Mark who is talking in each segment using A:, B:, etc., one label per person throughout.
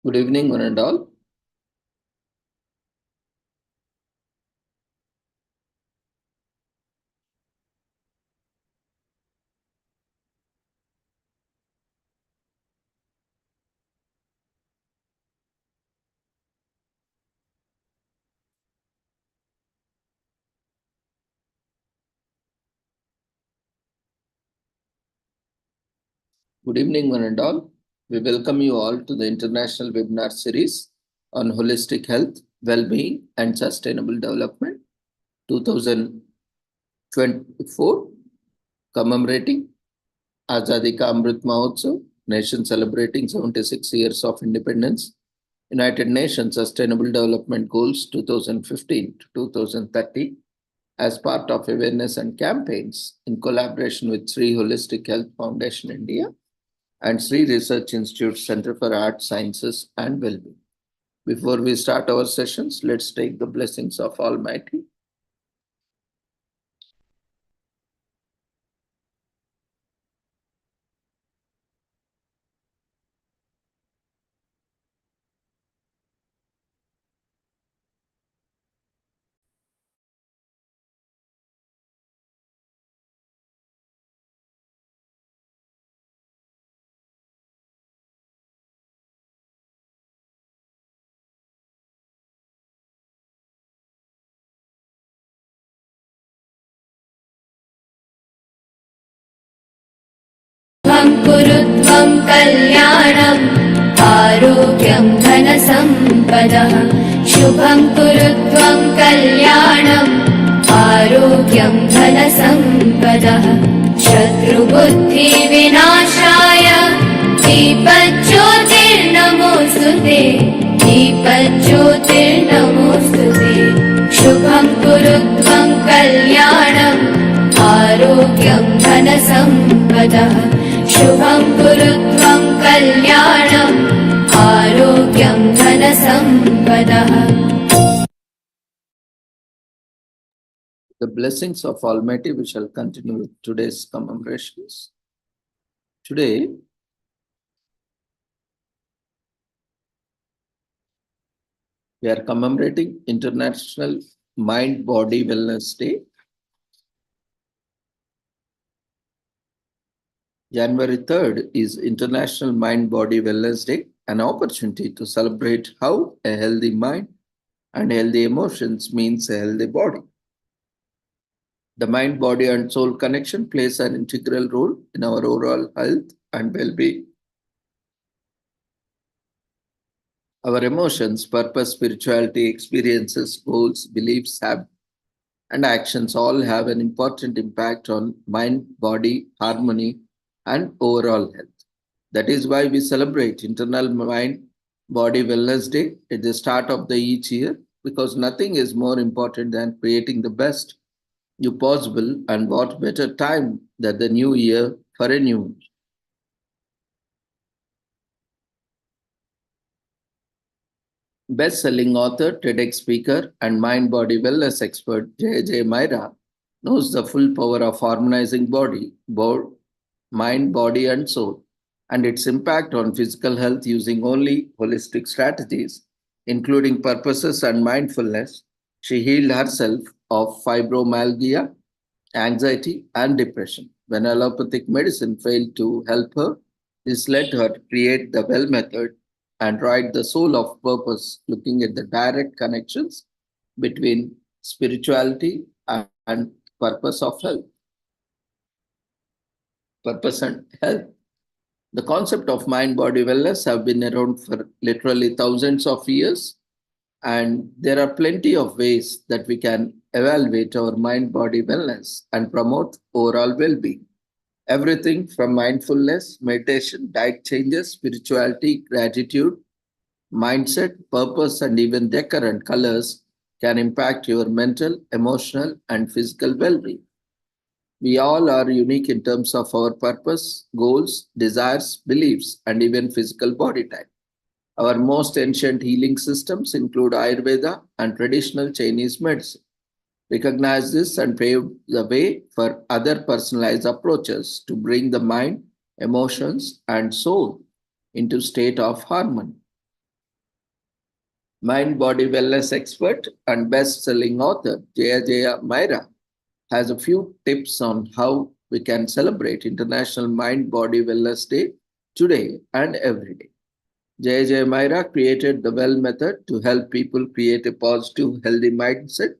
A: Good evening, one and all. Good evening, one and all. We welcome you all to the international webinar series on holistic health, well-being, and sustainable development 2024, commemorating Azadi Ka Amrit Mahotsav, nation celebrating 76 years of independence, United Nations Sustainable Development Goals 2015 to 2030, as part of awareness and campaigns in collaboration with Sri Holistic Health Foundation India and Sri Research Institute Center for Art, Sciences and Wellbeing. Before we start our sessions, let's take the blessings of Almighty.
B: कुरुत्वं कल्याणम् आरोग्यं धनसम्पदः शुभं कुरुत्वं कल्याणम् आरोग्यं धनसम्पदः शत्रुबुद्धिविनाशाय दीपज्योतिर्नमोऽस्तुते दीपज्योतिर्नमोऽस्तुते शुभं कुरुत्वं कल्याणम् आरोग्यं धनसम्पदः शुभं कुरुत्वं कल्याणम् आरोग्यं धनसम्पदः.
A: The blessings of Almighty, we shall continue with today's commemorations. Today, we are commemorating International Mind Body Wellness Day. January 3rd is International Mind Body Wellness Day, an opportunity to celebrate how a healthy mind and healthy emotions means a healthy body. The mind, body, and soul connection plays an integral role in our overall health and well-being. Our emotions, purpose, spirituality, experiences, goals, beliefs, and actions all have an important impact on mind, body, harmony, and overall health. That is why we celebrate Internal Mind Body Wellness Day at the start of the each year, because nothing is more important than creating the best you possible, and what better time than the new year for a new. Best-selling author, TEDx speaker, and mind-body wellness expert J. Myra knows the full power of harmonizing mind, body, and soul, and its impact on physical health using only holistic strategies, including purposes and mindfulness. She healed herself of fibromyalgia, anxiety, and depression. When allopathic medicine failed to help her, this led her to create the Well method and write The Soul of Purpose, looking at the direct connections between spirituality and purpose of health. Purpose and health. The concept of mind body wellness have been around for literally thousands of years, and there are plenty of ways that we can evaluate our mind body wellness and promote overall well being. Everything from mindfulness, meditation, diet changes, spirituality, gratitude, mindset, purpose, and even decor and colors can impact your mental, emotional, and physical well being. We all are unique in terms of our purpose, goals, desires, beliefs, and even physical body type. Our most ancient healing systems include Ayurveda and traditional Chinese medicine. Recognize this and pave the way for other personalized approaches to bring the mind, emotions, and soul into state of harmony. Mind body wellness expert and best selling author Jaya Myra has a few tips on how we can celebrate International Mind Body Wellness Day today and every day. Jaya Myra created the Well method to help people create a positive, healthy mindset.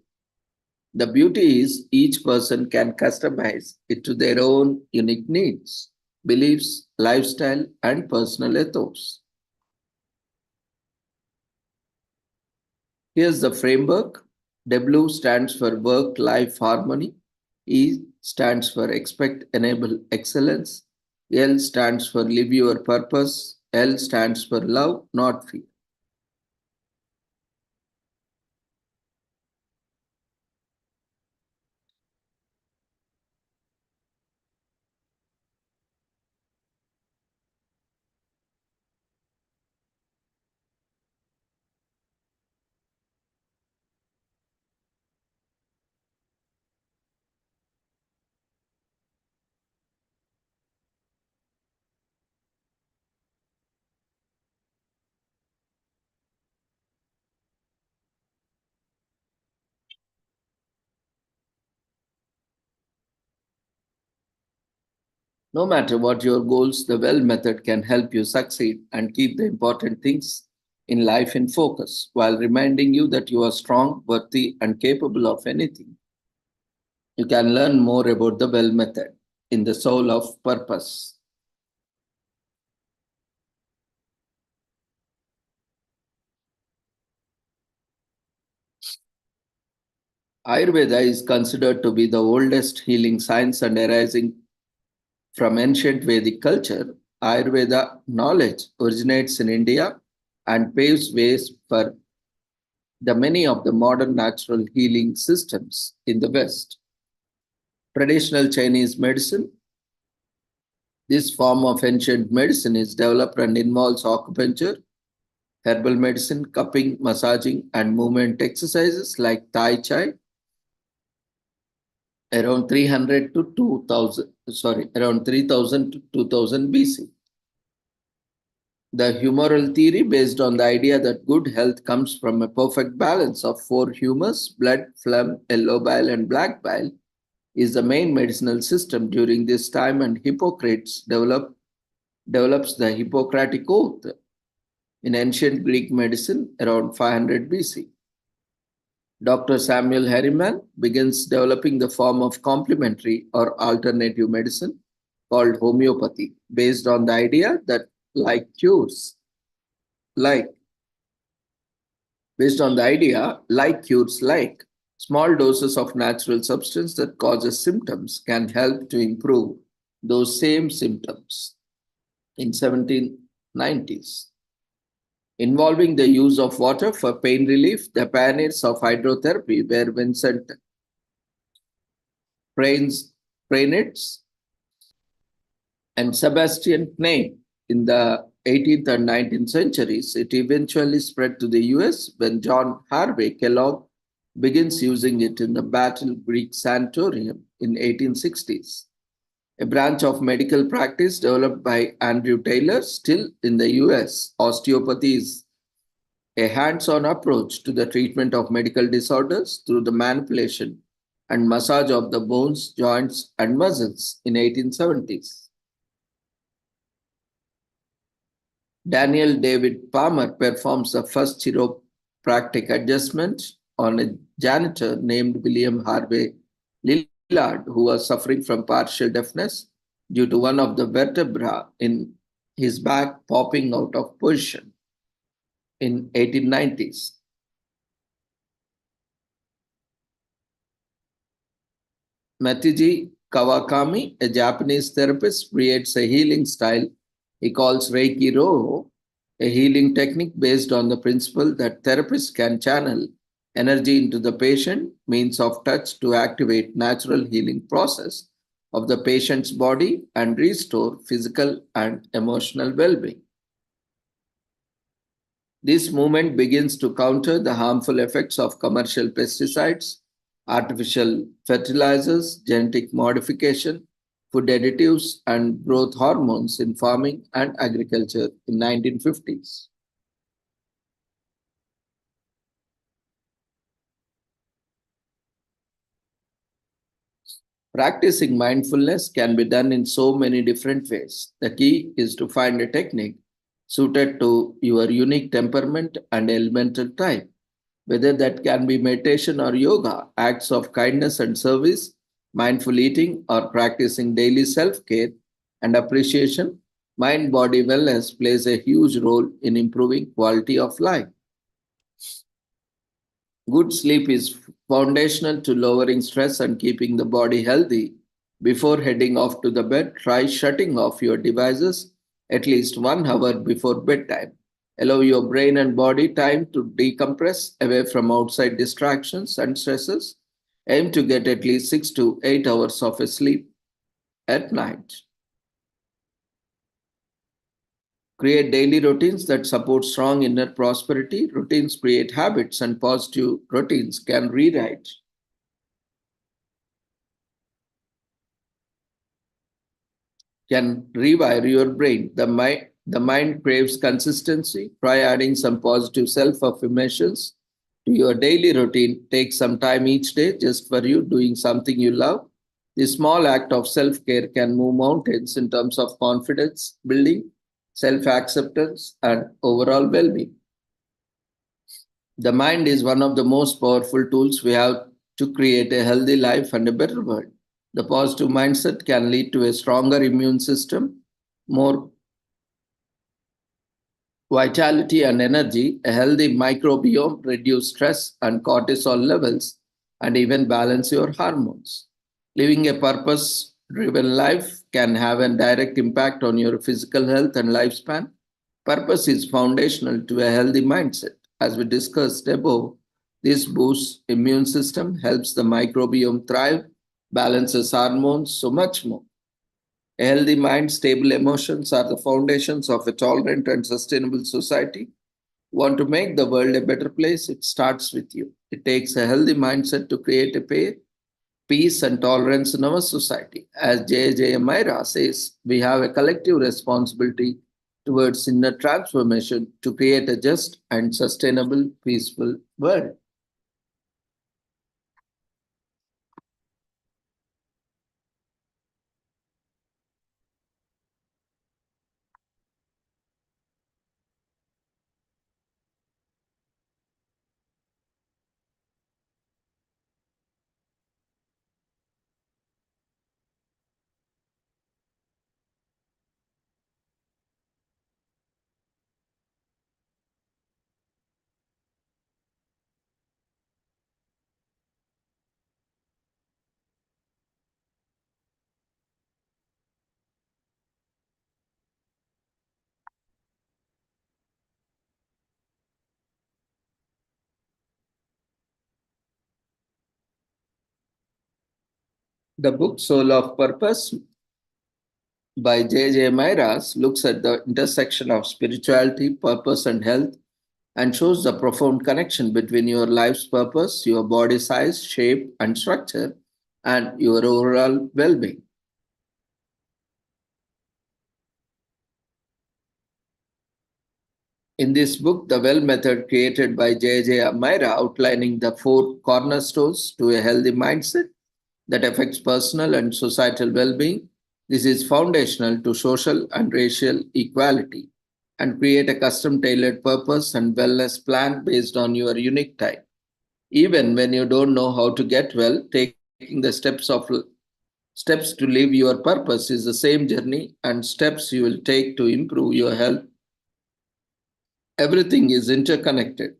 A: The beauty is each person can customize it to their own unique needs, beliefs, lifestyle, and personal ethos. Here's the framework. W stands for work life harmony. E stands for expect enable excellence. L stands for live your purpose. L stands for love, not fear. No matter what your goals, the Well method can help you succeed and keep the important things in life in focus while reminding you that you are strong, worthy, and capable of anything. You can learn more about the Well method in the Soul of Purpose. Ayurveda is considered to be the oldest healing science and arising from ancient Vedic culture. Ayurveda knowledge originates in India and paves ways for the many of the modern natural healing systems in the West. Traditional Chinese medicine. This form of ancient medicine is developed and involves acupuncture, herbal medicine, cupping, massaging, and movement exercises like Tai Chi around 300 to 2000, around 3000 to 2000 BC. The humoral theory, based on the idea that good health comes from a perfect balance of four humors blood, phlegm, yellow bile, and black bile, is the main medicinal system during this time, and Hippocrates develops the Hippocratic Oath in ancient Greek medicine around 500 BC. Dr. Samuel Harriman begins developing the form of complementary or alternative medicine called homeopathy, based on the idea that like cures, like based on the idea like cures like. Small doses of natural substance that causes symptoms can help to improve those same symptoms. In 1790s, involving the use of water for pain relief, the pioneers of hydrotherapy were Vincent Prainitz and Sebastian Knay. In the 18th and 19th centuries, it eventually spread to the US when John Harvey Kellogg begins using it in the Battle Creek Sanatorium in 1860s. A branch of medical practice developed by Andrew Taylor, still in the US. Osteopathy is a hands-on approach to the treatment of medical disorders through the manipulation and massage of the bones, joints, and muscles in 1870s. Daniel David Palmer performs the first chiropractic adjustment on a janitor named William Harvey Lillard, who was suffering from partial deafness due to one of the vertebrae in his back popping out of position in 1890s. Matiji Kawakami, a Japanese therapist, creates a healing style he calls Reiki Ro, a healing technique based on the principle that therapists can channel energy into the patient means of touch to activate natural healing process of the patient's body and restore physical and emotional well-being. This movement begins to counter the harmful effects of commercial pesticides, artificial fertilizers, genetic modification, food additives, and growth hormones in farming and agriculture in 1950s. Practicing mindfulness can be done in so many different ways. The key is to find a technique suited to your unique temperament and elemental type. Whether that can be meditation or yoga, acts of kindness and service, mindful eating, or practicing daily self care and appreciation, mind body wellness plays a huge role in improving quality of life. Good sleep is foundational to lowering stress and keeping the body healthy. Before heading off to the bed, try shutting off your devices at least 1 hour before bedtime. Allow your brain and body time to decompress away from outside distractions and stresses. Aim to get at least 6 to 8 hours of a sleep at night. Create daily routines that support strong inner prosperity. Routines create habits, and positive routines can rewire your brain. The mind craves consistency. Try adding some positive self affirmations to your daily routine. Take some time each day just for you, doing something you love. This small act of self care can move mountains in terms of confidence building, self acceptance, and overall well being. The mind is one of the most powerful tools we have to create a healthy life and a better world. The positive mindset can lead to a stronger immune system, more vitality and energy, a healthy microbiome, reduce stress and cortisol levels, and even balance your hormones. Living a purpose driven life can have a direct impact on your physical health and lifespan. Purpose is foundational to a healthy mindset. As we discussed above, this boosts immune system, helps the microbiome thrive, balances hormones, so much more. A healthy mind, stable emotions are the foundations of a tolerant and sustainable society. Want to make the world a better place? It starts with you. It takes a healthy mindset to create a peace and tolerance in our society. As J. Myra says, we have a collective responsibility towards inner transformation to create a just and sustainable, peaceful world. The book Soul of Purpose by J. Myras looks at the intersection of spirituality, purpose, and health and shows the profound connection between your life's purpose, your body size, shape, and structure, and your overall well being. In this book, the Well Method created by J. Amira outlining the four cornerstones to a healthy mindset that affects personal and societal well being. This is foundational to social and racial equality and create a custom tailored purpose and wellness plan based on your unique type. Even when you don't know how to get well, taking the steps to live your purpose is the same journey and steps you will take to improve your health. Everything is interconnected.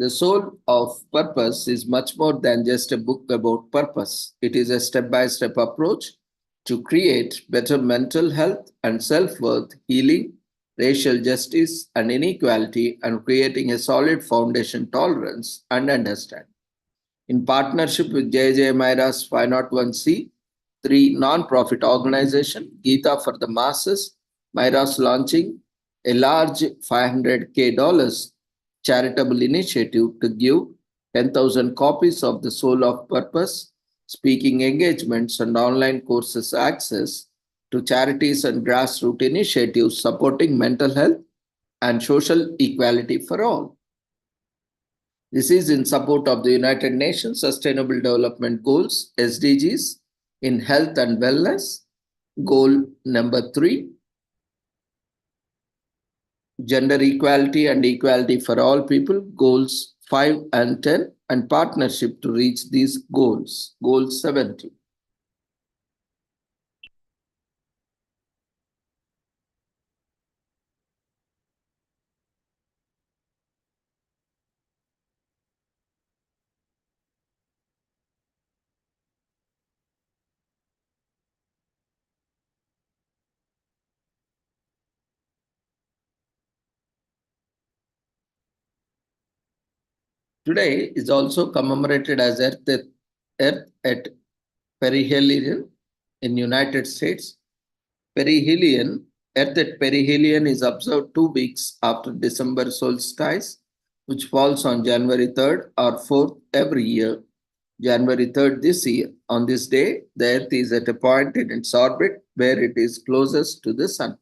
A: The Soul of Purpose is much more than just a book about purpose. It is a step by step approach to create better mental health and self worth, healing, racial justice, and inequality, and creating a solid foundation tolerance and understanding. In partnership with J. Myra's 501c3 non-profit organization, Gita for the Masses, Myra's launching a large $500K charitable initiative to give 10,000 copies of The Soul of Purpose, speaking engagements, and online courses access to charities and grassroots initiatives supporting mental health and social equality for all. This is in support of the United Nations Sustainable Development Goals, SDGs, in health and wellness. Goal number 3, gender equality and equality for all people, goals 5 and 10, and partnership to reach these goals, goal 70. Today is also commemorated as Earth at perihelion in United States. Perihelion, Earth at perihelion is observed 2 weeks after December solstice, which falls on January 3rd or 4th every year. January 3rd this year. On this day, the Earth is at a point in its orbit where it is closest to the Sun.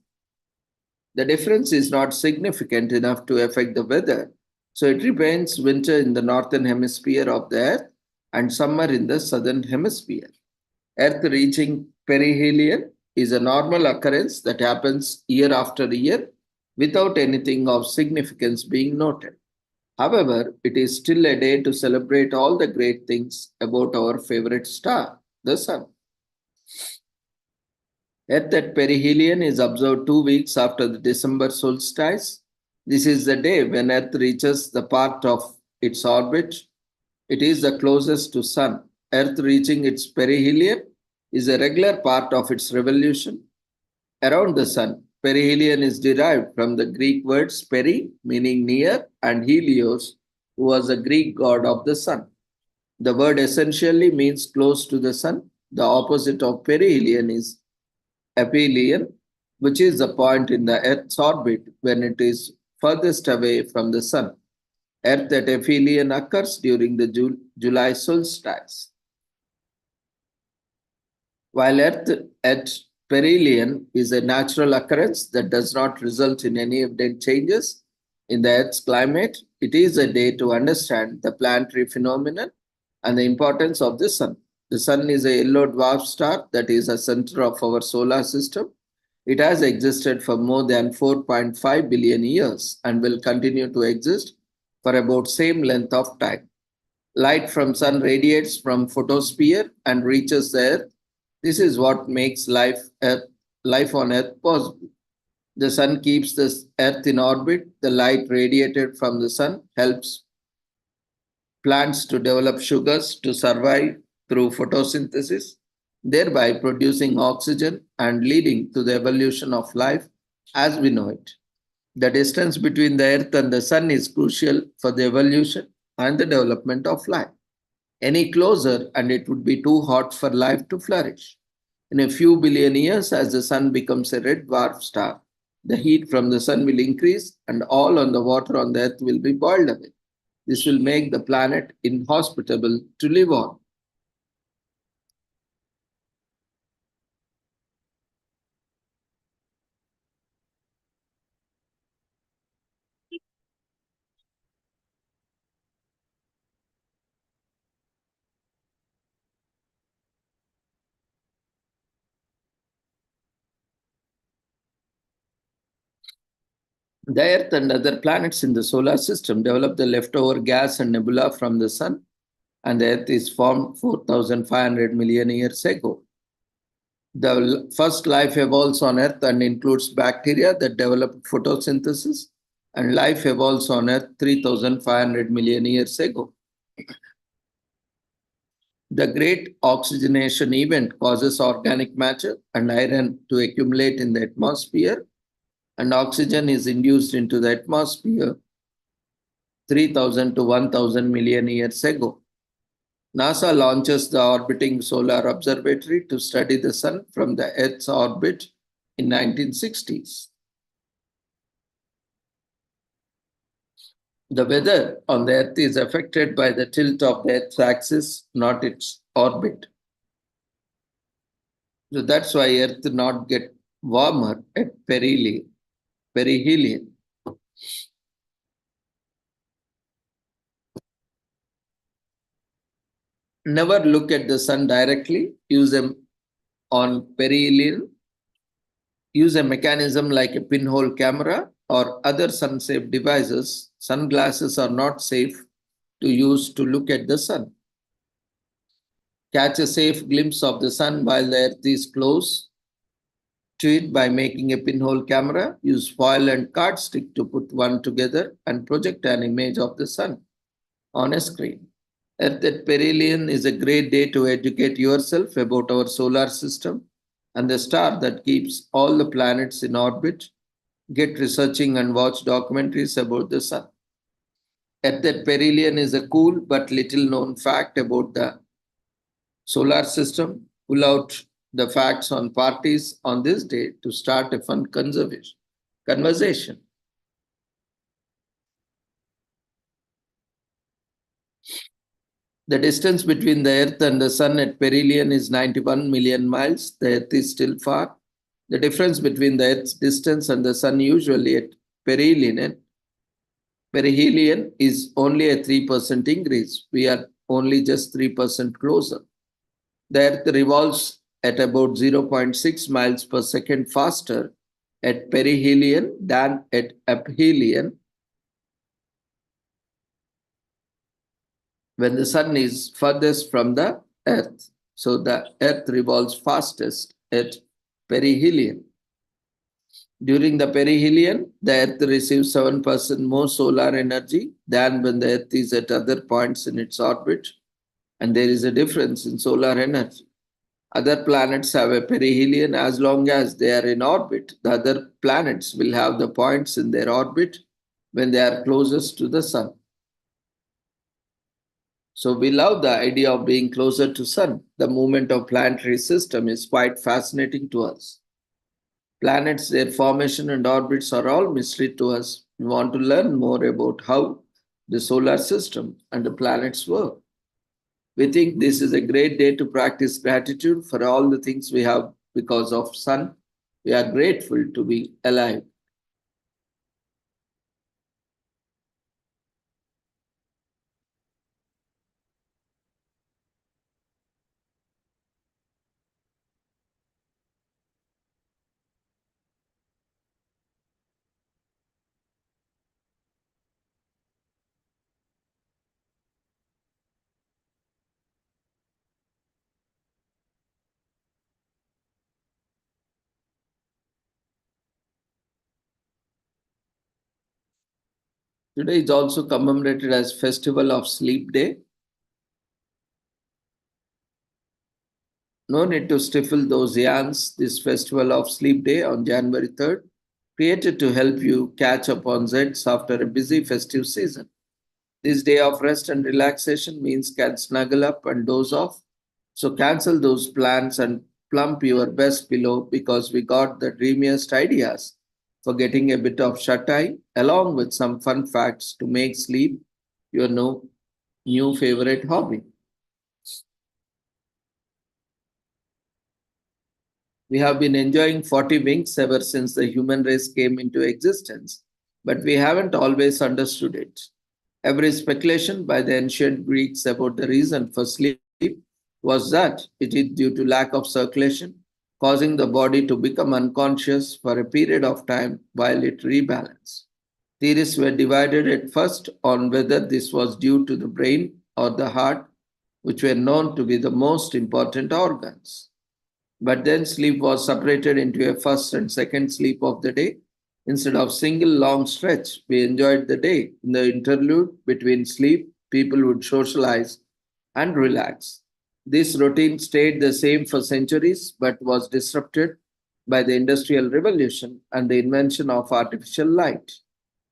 A: The difference is not significant enough to affect the weather, so it remains winter in the northern hemisphere of the Earth and summer in the southern hemisphere. Earth reaching perihelion is a normal occurrence that happens year after year without anything of significance being noted. However, it is still a day to celebrate all the great things about our favorite star, the Sun. Earth at perihelion is observed 2 weeks after the December solstice. This is the day when Earth reaches the part of its orbit. It is the closest to Sun. Earth reaching its perihelion is a regular part of its revolution around the Sun. Perihelion is derived from the Greek words peri, meaning near, and helios, who was a Greek god of the Sun. The word essentially means close to the Sun. The opposite of perihelion is aphelion, which is the point in the Earth's orbit when it is furthest away from the Sun. Earth at aphelion occurs during the July solstice. While Earth at perihelion is a natural occurrence that does not result in any evident changes in the Earth's climate, it is a day to understand the planetary phenomenon and the importance of the Sun. The Sun is a yellow dwarf star that is a center of our solar system. It has existed for more than 4.5 billion years and will continue to exist for about same length of time. Light from Sun radiates from photosphere and reaches the Earth. This is what makes life on Earth possible. The Sun keeps the Earth in orbit. The light radiated from the Sun helps plants to develop sugars to survive through photosynthesis, thereby producing oxygen and leading to the evolution of life as we know it. The distance between the Earth and the Sun is crucial for the evolution and the development of life. Any closer, and it would be too hot for life to flourish. In a few billion years, as the Sun becomes a red dwarf star, the heat from the Sun will increase and all on the water on the Earth will be boiled away. This will make the planet inhospitable to live on. The Earth and other planets in the solar system develop the leftover gas and nebula from the Sun, and the Earth is formed 4,500 million years ago. The first life evolves on Earth and includes bacteria that develop photosynthesis, and life evolves on Earth 3,500 million years ago. The great oxygenation event causes organic matter and iron to accumulate in the atmosphere, and oxygen is induced into the atmosphere 3,000 to 1,000 million years ago. NASA launches the orbiting solar observatory to study the Sun from the Earth's orbit in 1960s. The weather on the Earth is affected by the tilt of the Earth's axis, not its orbit. So that's why Earth not get warmer at perihelion. Never look at the sun directly. Use them on perihelion. Use a mechanism like a pinhole camera or other sun-safe devices. Sunglasses are not safe to use to look at the sun. Catch a safe glimpse of the sun while the Earth is close to it by making a pinhole camera. Use foil and cardstick to put one together and project an image of the sun on a screen. Earth at perihelion is a great day to educate yourself about our solar system and the star that keeps all the planets in orbit. Get researching and watch documentaries about the sun. Earth at perihelion is a cool but little known fact about the solar system. Pull out the facts on parties on this day to start a fun conversation. The distance between the Earth and the Sun at perihelion is 91 million miles. The Earth is still far. The difference between the Earth's distance and the Sun usually at perihelion is only a 3% increase. We are only just 3% closer. The Earth revolves at about 0.6 miles per second faster at perihelion than at aphelion when the sun is furthest from the Earth. So the Earth revolves fastest at perihelion. During the perihelion, the Earth receives 7% more solar energy than when the Earth is at other points in its orbit, and there is a difference in solar energy. Other planets have a perihelion as long as they are in orbit. The other planets will have the points in their orbit when they are closest to the sun. So we love the idea of being closer to sun. The movement of planetary system is quite fascinating to us. Planets, their formation and orbits are all mystery to us. We want to learn more about how the solar system and the planets work. We think this is a great day to practice gratitude for all the things we have because of sun. We are grateful to be alive. Today is also commemorated as Festival of Sleep Day. No need to stifle those yawns. This Festival of Sleep Day on January 3rd, created to help you catch up on Zeds after a busy festive season. This day of rest and relaxation means can snuggle up and doze off. So cancel those plans and plump your best pillow because we got the dreamiest ideas for getting a bit of shut eye along with some fun facts to make sleep your new favorite hobby. We have been enjoying 40 winks ever since the human race came into existence, but we haven't always understood it. Every speculation by the ancient Greeks about the reason for sleep was that it is due to lack of circulation, causing the body to become unconscious for a period of time while it rebalanced. Theories were divided at first on whether this was due to the brain or the heart, which were known to be the most important organs. But then sleep was separated into a first and second sleep of the day. Instead of single long stretch, we enjoyed the day. In the interlude between sleep, people would socialize and relax. This routine stayed the same for centuries but was disrupted by the Industrial Revolution and the invention of artificial light,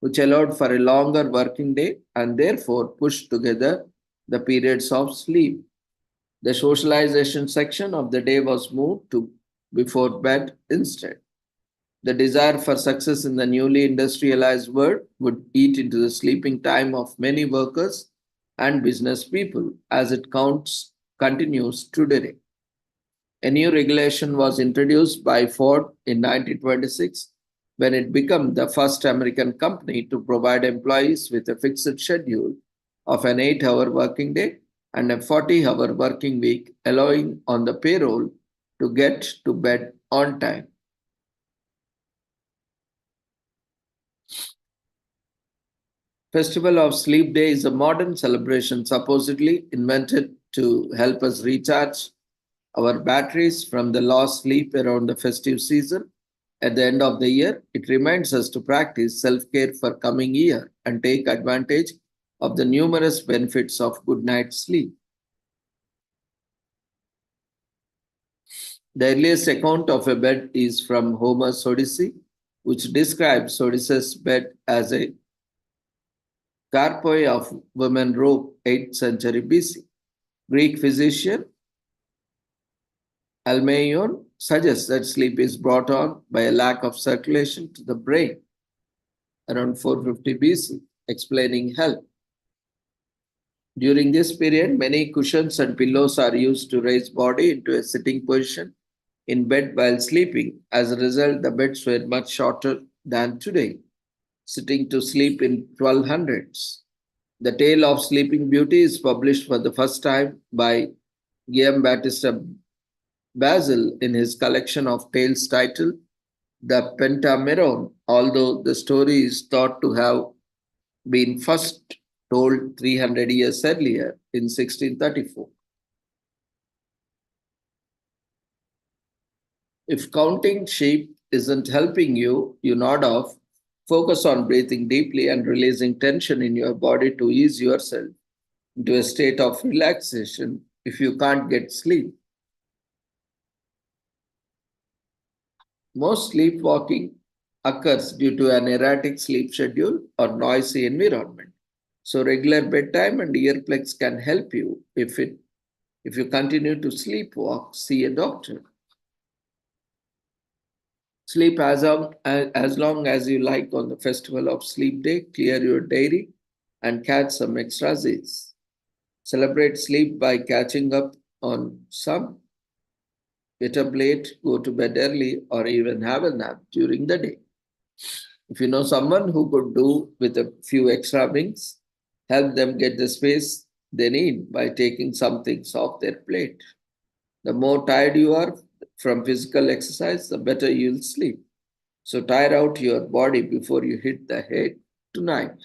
A: which allowed for a longer working day and therefore pushed together the periods of sleep. The socialization section of the day was moved to before bed instead. The desire for success in the newly industrialized world would eat into the sleeping time of many workers and business people as it counts continues today. A new regulation was introduced by Ford in 1926 when it became the first American company to provide employees with a fixed schedule of an 8-hour working day and a 40-hour working week, allowing on the payroll to get to bed on time. Festival of Sleep Day is a modern celebration supposedly invented to help us recharge our batteries from the lost sleep around the festive season. At the end of the year, it reminds us to practice self-care for coming year and take advantage of the numerous benefits of good night's sleep. The earliest account of a bed is from Homer's Odyssey, which describes Odysseus' bed as a carpoi of women robe, 8th century BC. Greek physician Almaeon suggests that sleep is brought on by a lack of circulation to the brain around 450 BC, explaining health. During this period, many cushions and pillows are used to raise body into a sitting position in bed while sleeping. As a result, the beds were much shorter than today, sitting to sleep in 1200s. The Tale of Sleeping Beauty is published for the first time by Guillaume Battista Basil in his collection of tales titled The Pentameron, although the story is thought to have been first told 300 years earlier in 1634. If counting sheep isn't helping you, you nod off. Focus on breathing deeply and releasing tension in your body to ease yourself into a state of relaxation if you can't get sleep. Most sleepwalking occurs due to an erratic sleep schedule or noisy environment. So regular bedtime and earplugs can help you. If you continue to sleepwalk, see a doctor. Sleep as long as you like on the festival of sleep day. Clear your diary and catch some extra Z's. Celebrate sleep by catching up on some. Get up late, go to bed early, or even have a nap during the day. If you know someone who could do with a few extra wings, help them get the space they need by taking some things off their plate. The more tired you are from physical exercise, the better you'll sleep. So tire out your body before you hit the head tonight.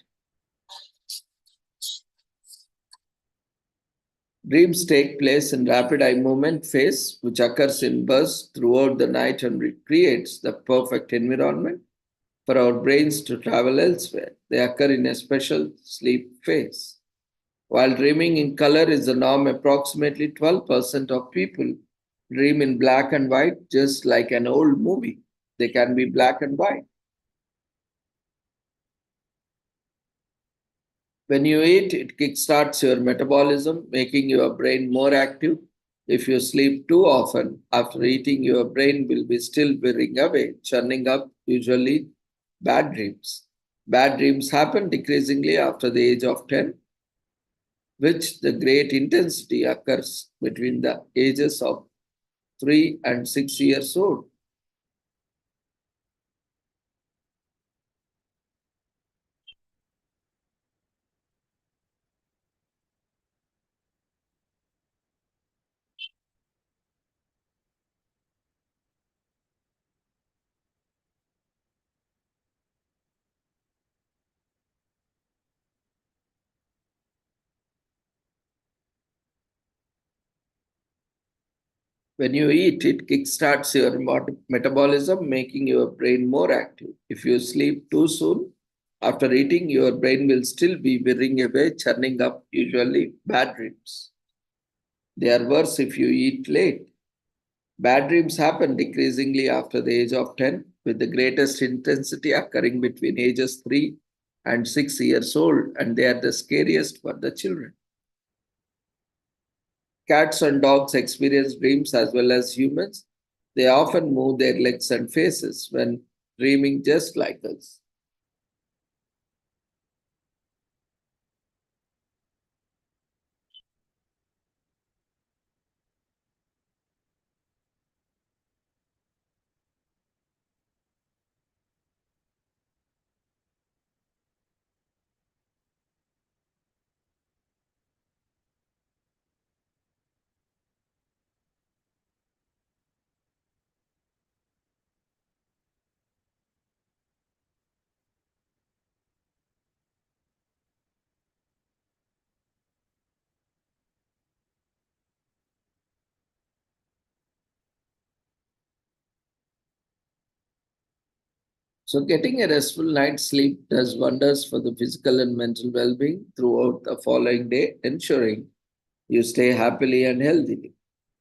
A: Dreams take place in rapid eye movement phase, which occurs in bursts throughout the night and creates the perfect environment for our brains to travel elsewhere. They occur in a special sleep phase. While dreaming in color is the norm, approximately 12% of people dream in black and white, just like an old movie. They can be black and white. When you eat, it kickstarts your metabolism, making your brain more active. If you sleep too often after eating, your brain will be still whirring away, churning up usually bad dreams. Bad dreams happen decreasingly after the age of 10, which the great intensity occurs between the ages of 3 and 6 years old. When you eat, it kickstarts your metabolism, making your brain more active. If you sleep too soon, after eating, your brain will still be whirring away, churning up usually bad dreams. They are worse if you eat late. Bad dreams happen decreasingly after the age of 10, with the greatest intensity occurring between ages 3 and 6 years old, and they are the scariest for the children. Cats and dogs experience dreams as well as humans. They often move their legs and faces when dreaming just like us. So, getting a restful night's sleep does wonders for the physical and mental well being throughout the following day, ensuring you stay happily and healthy.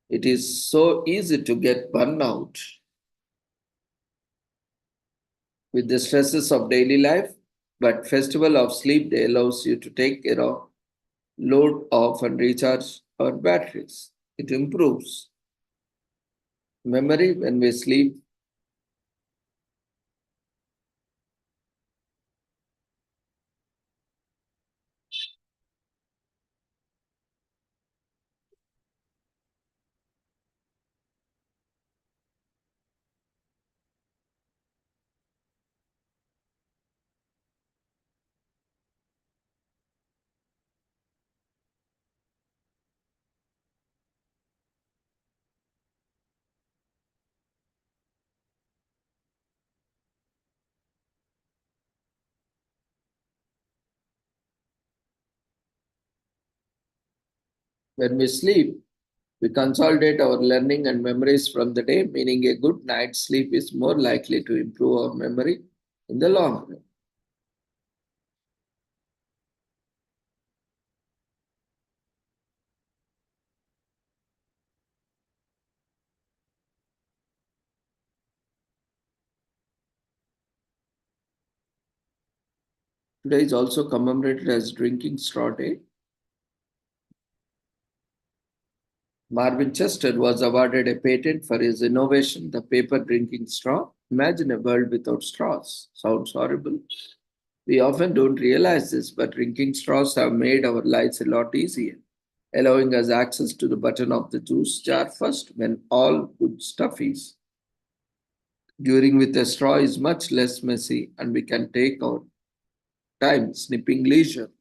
A: It is so easy to get burnout with the stresses of daily life, but Festival of Sleep Day allows you to take care of load off and recharge our batteries. It improves memory when we sleep. When we sleep, we consolidate our learning and memories from the day, meaning a good night's sleep is more likely to improve our memory in the long run. Today is also commemorated as Drinking Straw Day. Marvin Chester was awarded a patent for his innovation, the paper drinking straw. Imagine a world without straws. Sounds horrible. We often don't realize this, but drinking straws have made our lives a lot easier, allowing us access to the button of the juice jar first when all good stuff is. During with a straw is much less messy and we can take our time snipping leisure.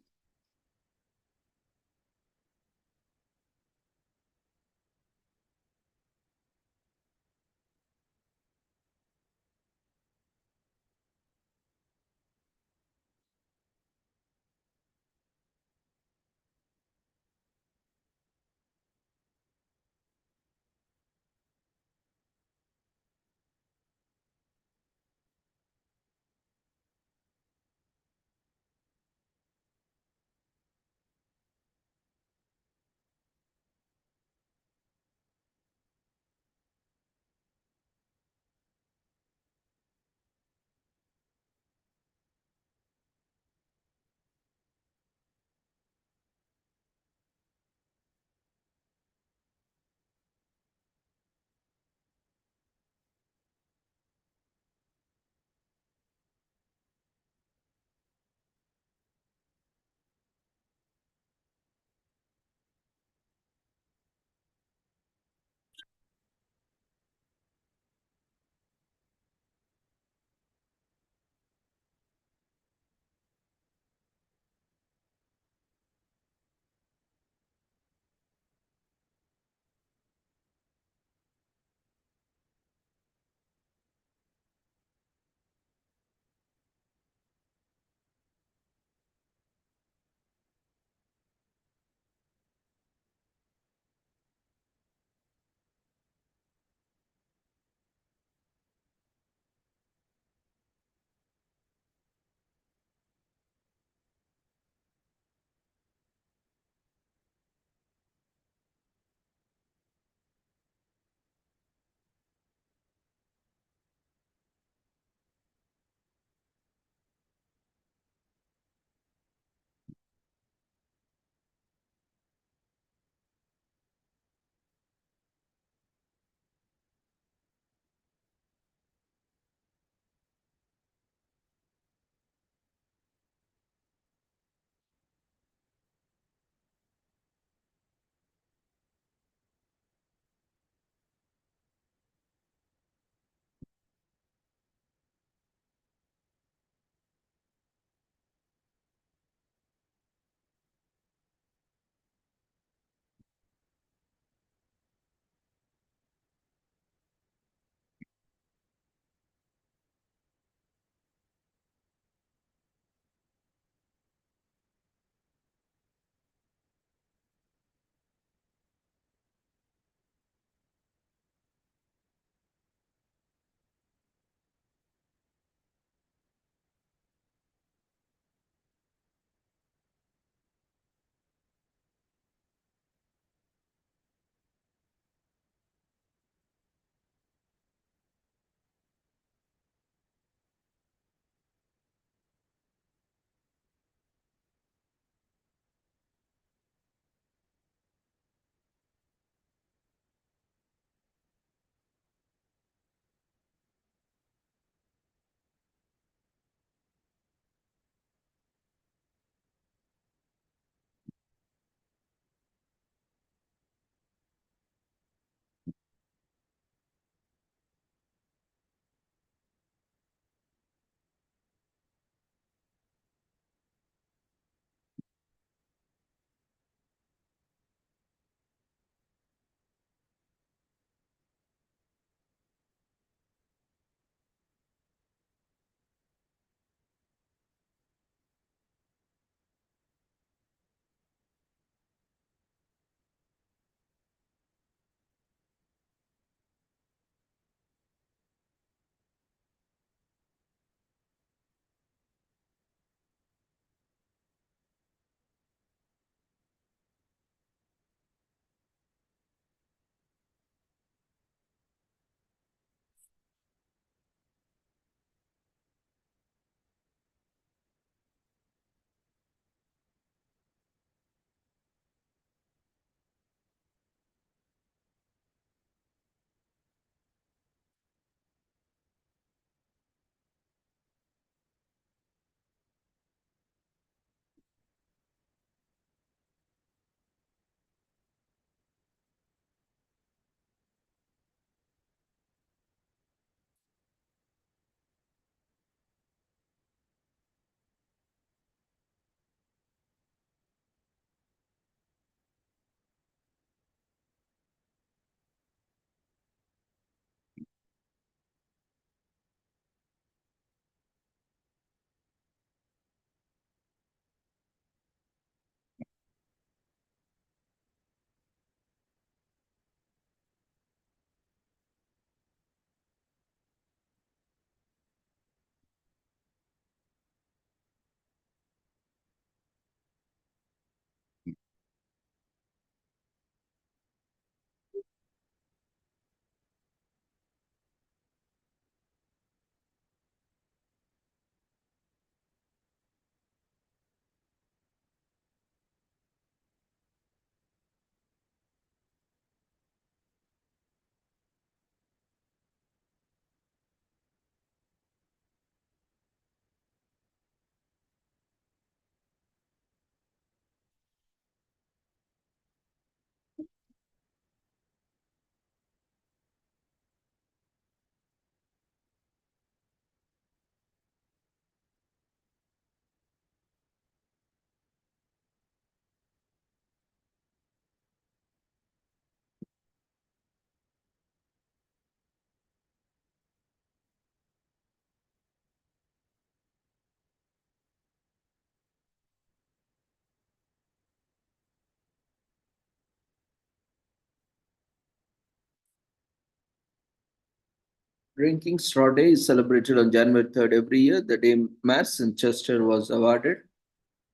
A: Drinking Straw Day is celebrated on January 3rd every year. The day Mason Chester was awarded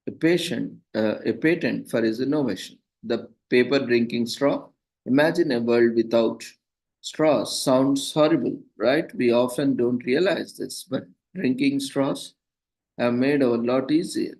A: a patent for his innovation. The paper drinking straw. Imagine a world without straws. Sounds horrible, right? We often don't realize this, but drinking straws have made our lot easier.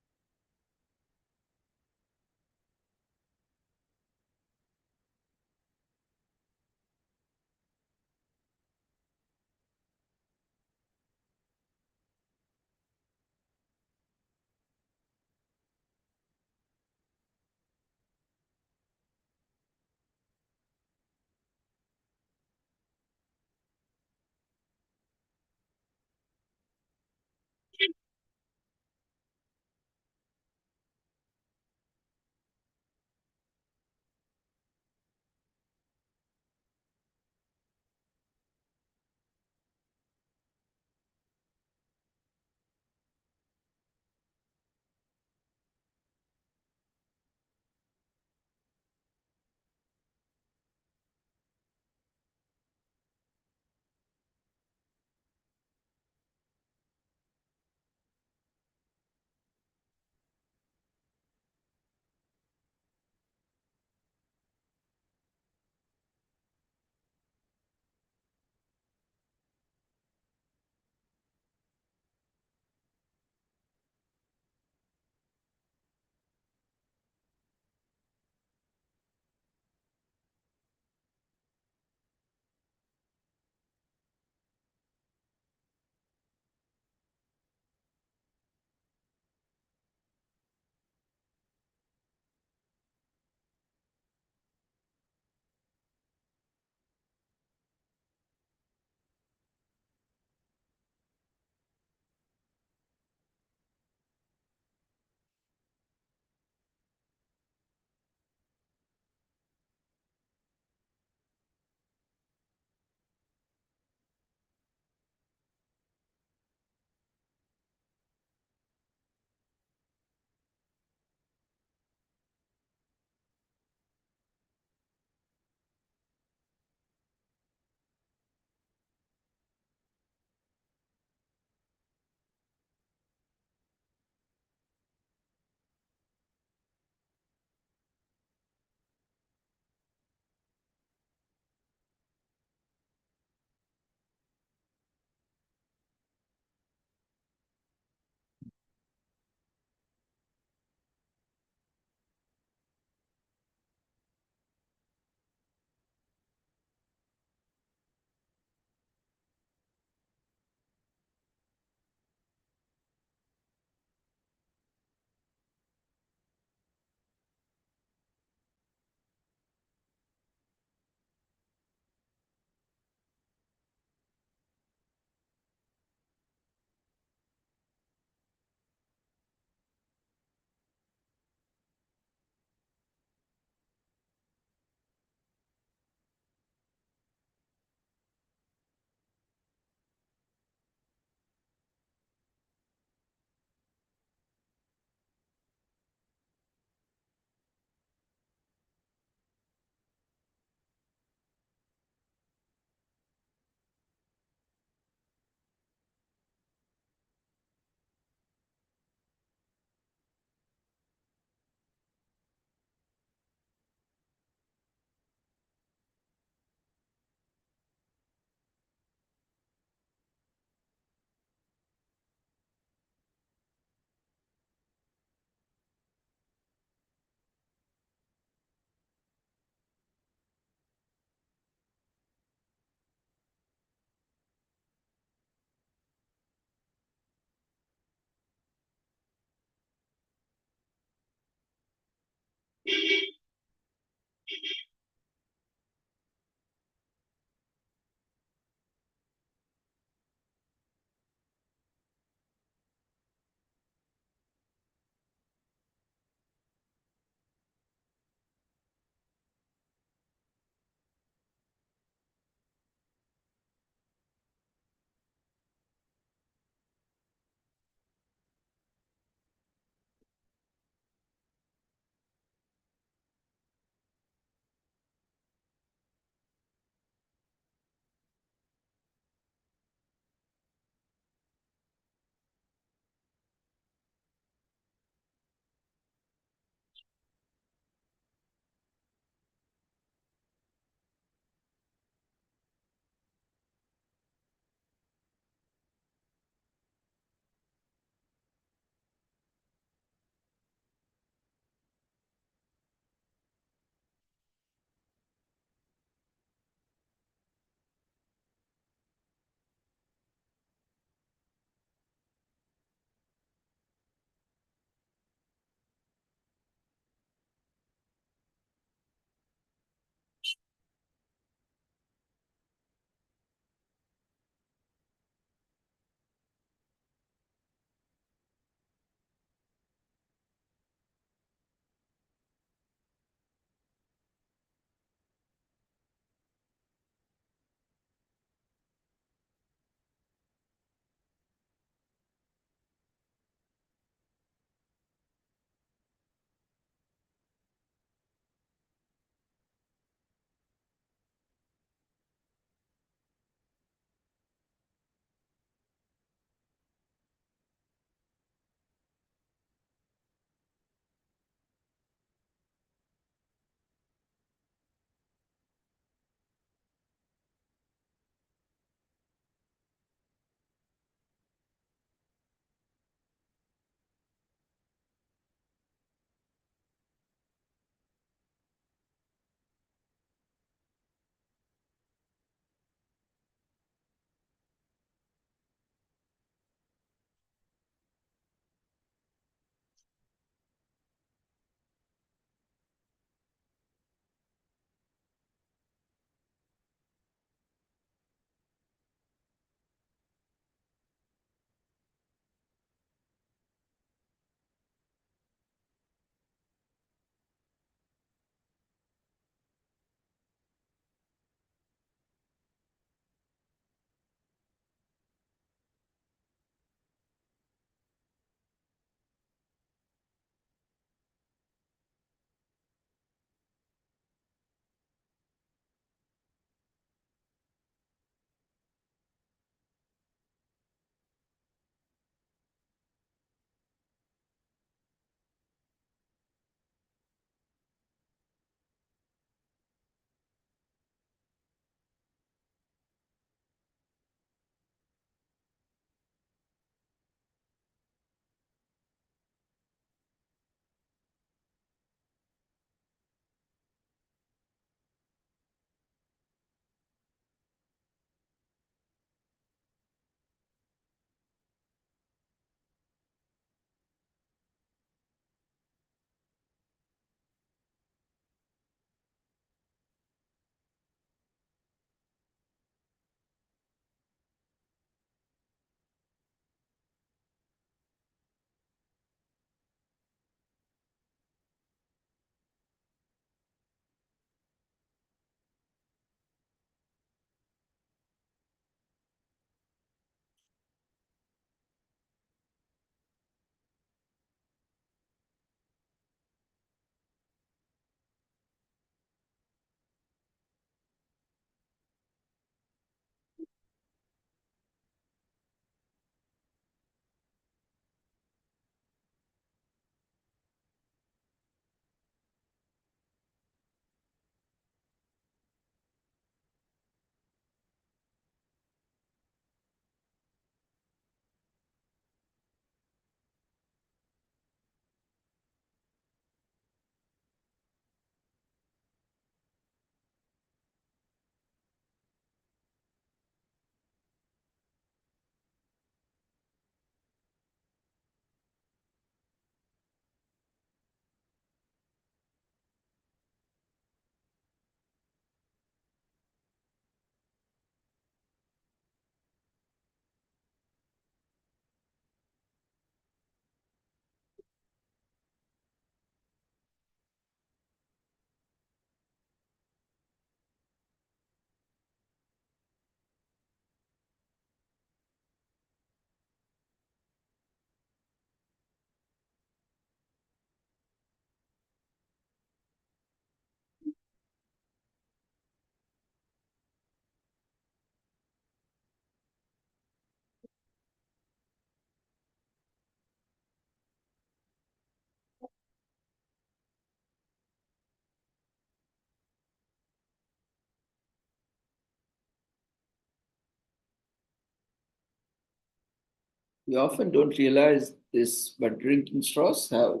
A: We often don't realize this, but drinking straws have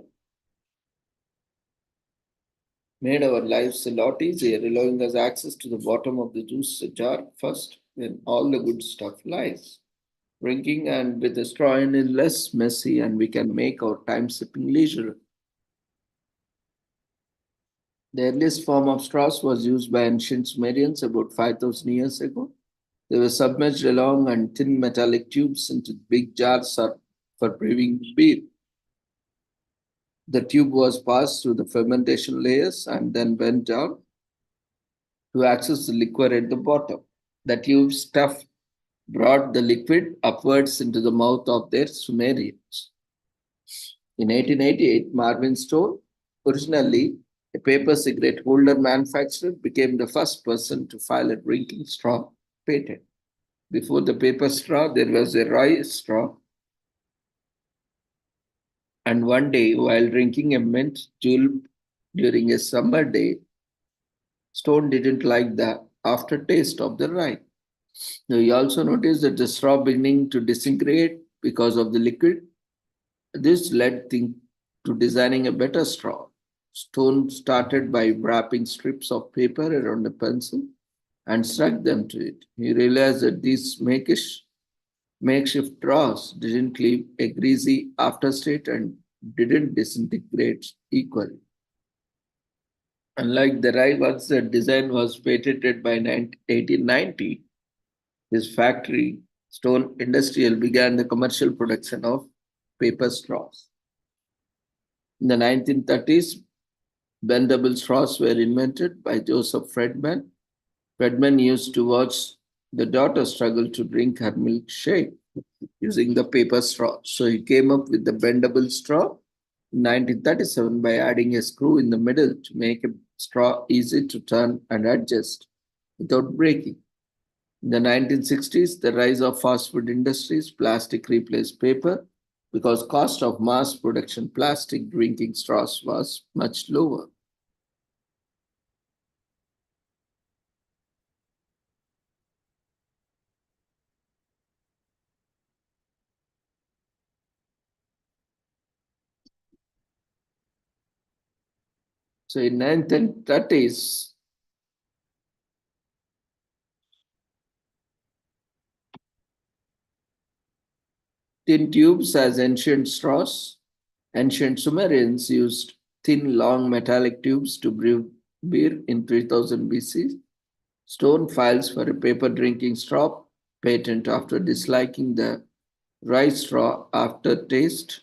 A: made our lives a lot easier, allowing us access to the bottom of the juice jar first, when all the good stuff lies. Drinking and with a straw in is less messy, and we can make our time sipping leisure. The earliest form of straws was used by ancient Sumerians about 5,000 years ago. They were submerged along and thin metallic tubes into big jars for brewing beer. The tube was passed through the fermentation layers and then bent down to access the liquor at the bottom. The tube stuff brought the liquid upwards into the mouth of their Sumerians. In 1888, Marvin Stone, originally a paper cigarette holder manufacturer, became the first person to file a drinking straw patent. Before the paper straw, there was a rye straw. And one day, while drinking a mint julep during a summer day, Stone didn't like the aftertaste of the rye. Now, he also noticed that the straw beginning to disintegrate because of the liquid. This led to designing a better straw. Stone started by wrapping strips of paper around a pencil and stuck them to it. He realized that these makeshift straws didn't leave a greasy afterstate and didn't disintegrate equally. Unlike the rye ones, the design was patented by 1890. His factory, Stone Industrial, began the commercial production of paper straws. In the 1930s, bendable straws were invented by Joseph Fredman. Fredman used to watch the daughter struggle to drink her milkshake using the paper straw. So he came up with the bendable straw in 1937 by adding a screw in the middle to make a straw easy to turn and adjust without breaking. In the 1960s, the rise of fast food industries, plastic replaced paper because cost of mass production plastic drinking straws was much lower. So in 1930s, tin tubes as ancient straws. Ancient Sumerians used thin, long metallic tubes to brew beer in 3000 BC. Stone files for a paper drinking straw patent after disliking the rye straw aftertaste,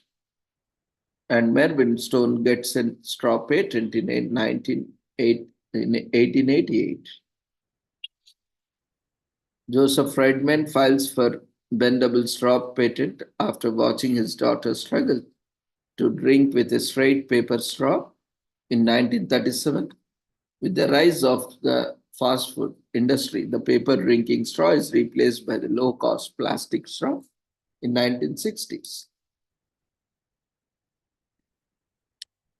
A: and Mervyn Stone gets a straw patent in 1888. Joseph Friedman files for bendable straw patent after watching his daughter struggle to drink with a straight paper straw in 1937. With the rise of the fast food industry, the paper drinking straw is replaced by the low-cost plastic straw in 1960s.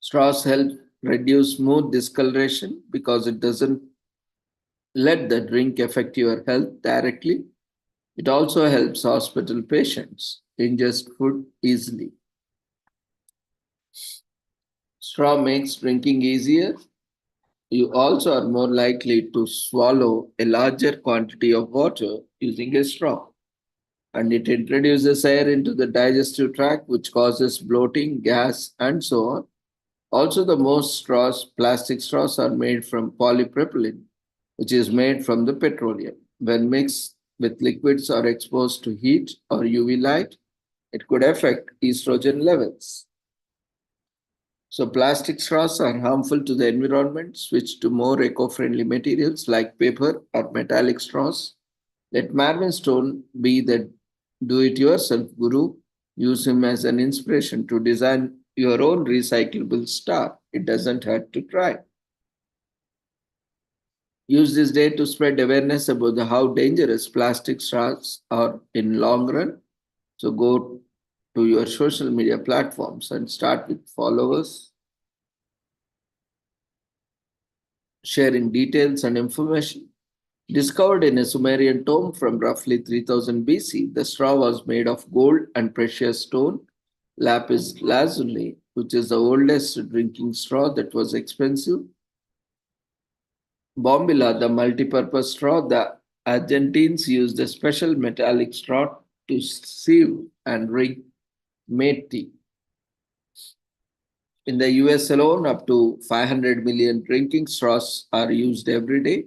A: Straws help reduce mood discoloration because it doesn't let the drink affect your health directly. It also helps hospital patients ingest food easily. Straw makes drinking easier. You also are more likely to swallow a larger quantity of water using a straw. And it introduces air into the digestive tract, which causes bloating, gas, and so on. Also, the most straws, plastic straws, are made from polypropylene, which is made from the petroleum. When mixed with liquids or exposed to heat or UV light, it could affect estrogen levels. So, plastic straws are harmful to the environment. Switch to more eco friendly materials like paper or metallic straws. Let Marvin Stone be the do it yourself guru. Use him as an inspiration to design your own recyclable star. It doesn't hurt to try. Use this day to spread awareness about how dangerous plastic straws are in long run. So go to your social media platforms and start with followers, sharing details and information. Discovered in a Sumerian tomb from roughly 3000 BC, the straw was made of gold and precious stone, lapis lazuli, which is the oldest drinking straw that was expensive. Bombilla, the multi-purpose straw, the Argentines used a special metallic straw to sieve and drink made tea. In the US alone, up to 500 million drinking straws are used every day,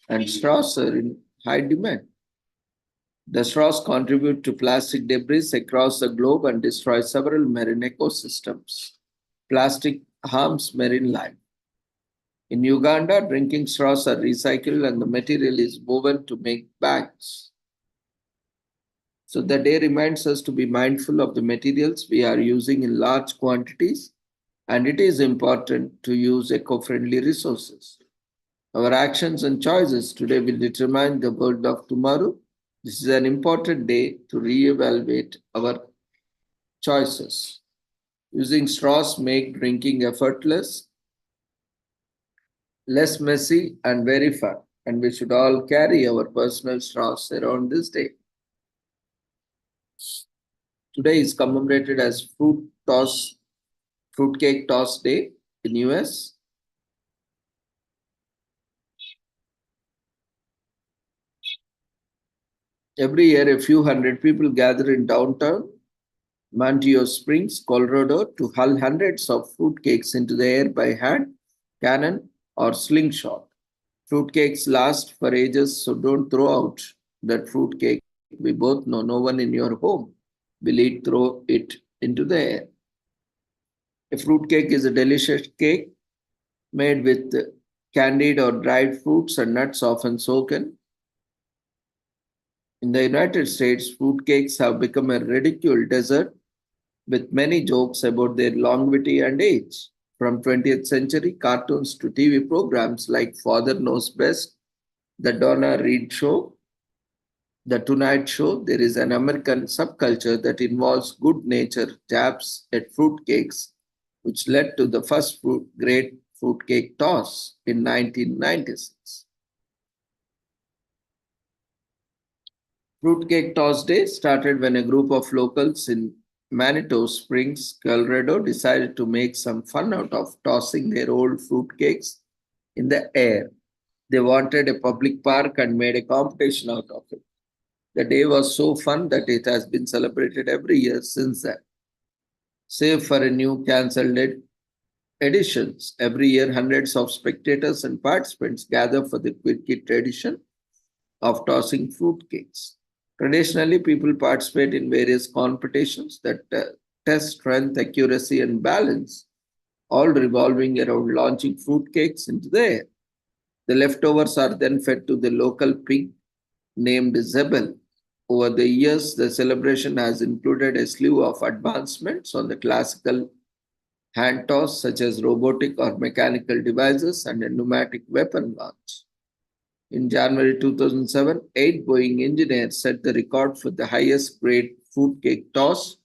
A: and straws are in high demand. The straws contribute to plastic debris across the globe and destroy several marine ecosystems. Plastic harms marine life. In Uganda, drinking straws are recycled and the material is woven to make bags. So the day reminds us to be mindful of the materials we are using in large quantities, and it is important to use eco-friendly resources. Our actions and choices today will determine the world of tomorrow. This is an important day to reevaluate our choices. Using straws make drinking effortless, less messy, and very fun. And we should all carry our personal straws around this day. Today is commemorated as Fruitcake Toss Day in US. Every year, a few hundred people gather in downtown Monteo Springs, Colorado, to hurl hundreds of fruitcakes into the air by hand, cannon, or slingshot. Fruitcakes last for ages, so don't throw out that fruitcake. We both know no one in your home will throw it into the air. A fruitcake is a delicious cake made with candied or dried fruits and nuts, often soaked. In the United States, fruitcakes have become a ridiculed dessert with many jokes about their longevity and age. From 20th century cartoons to TV programs like Father Knows Best, The Donna Reed Show, The Tonight Show, there is an American subculture that involves good natured jabs at fruitcakes, which led to the first great fruitcake toss in 1996. Fruitcake Toss Day started when a group of locals in Manitou Springs, Colorado decided to make some fun out of tossing their old fruitcakes in the air. They wanted a public park and made a competition out of it. The day was so fun that it has been celebrated every year since then. Save for a new cancelled editions, every year hundreds of spectators and participants gather for the quirky tradition of tossing fruitcakes. Traditionally, people participate in various competitions that test strength, accuracy, and balance, all revolving around launching fruitcakes into the air. The leftovers are then fed to the local pig named Zebel. Over the years, the celebration has included a slew of advancements on the classical hand toss, such as robotic or mechanical devices and a pneumatic weapon launch. In January 2007, 8 Boeing engineers set the record for the highest grade fruitcake toss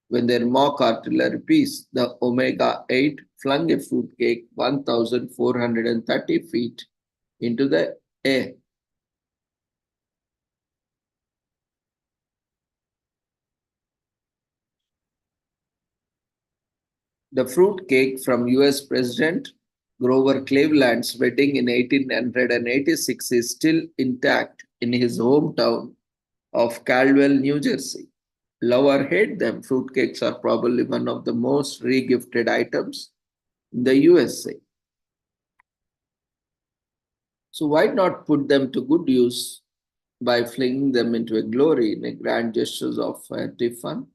A: when their mock artillery piece, the Omega 8, flung a fruitcake 1,430 feet into the air. The fruitcake from US President Grover Cleveland's wedding in 1886 is still intact in his hometown of Caldwell, New Jersey. Love or hate them, fruitcakes are probably one of the most regifted items in the USA. So why not put them to good use by flinging them into a glory in a grand gestures of fun?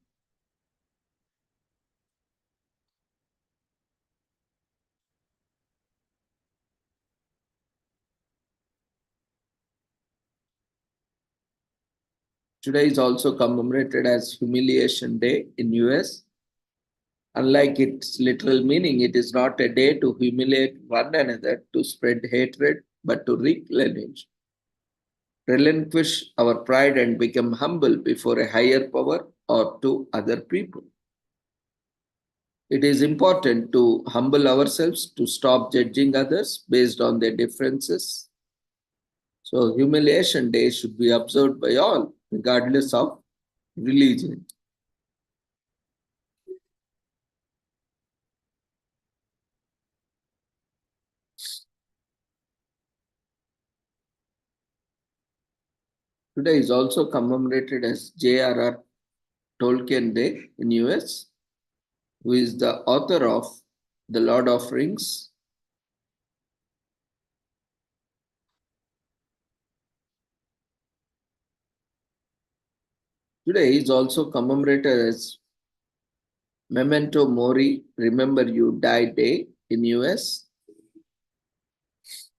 A: Today is also commemorated as Humiliation Day in US. Unlike its literal meaning, it is not a day to humiliate one another, to spread hatred, but to relinquish our pride and become humble before a higher power or to other people. It is important to humble ourselves, to stop judging others based on their differences, So, Humiliation Day should be observed by all, regardless of religion. Today is also commemorated as J.R.R. Tolkien Day in US, who is the author of The Lord of Rings. Today is also commemorated as Memento Mori, Remember You Die Day in US,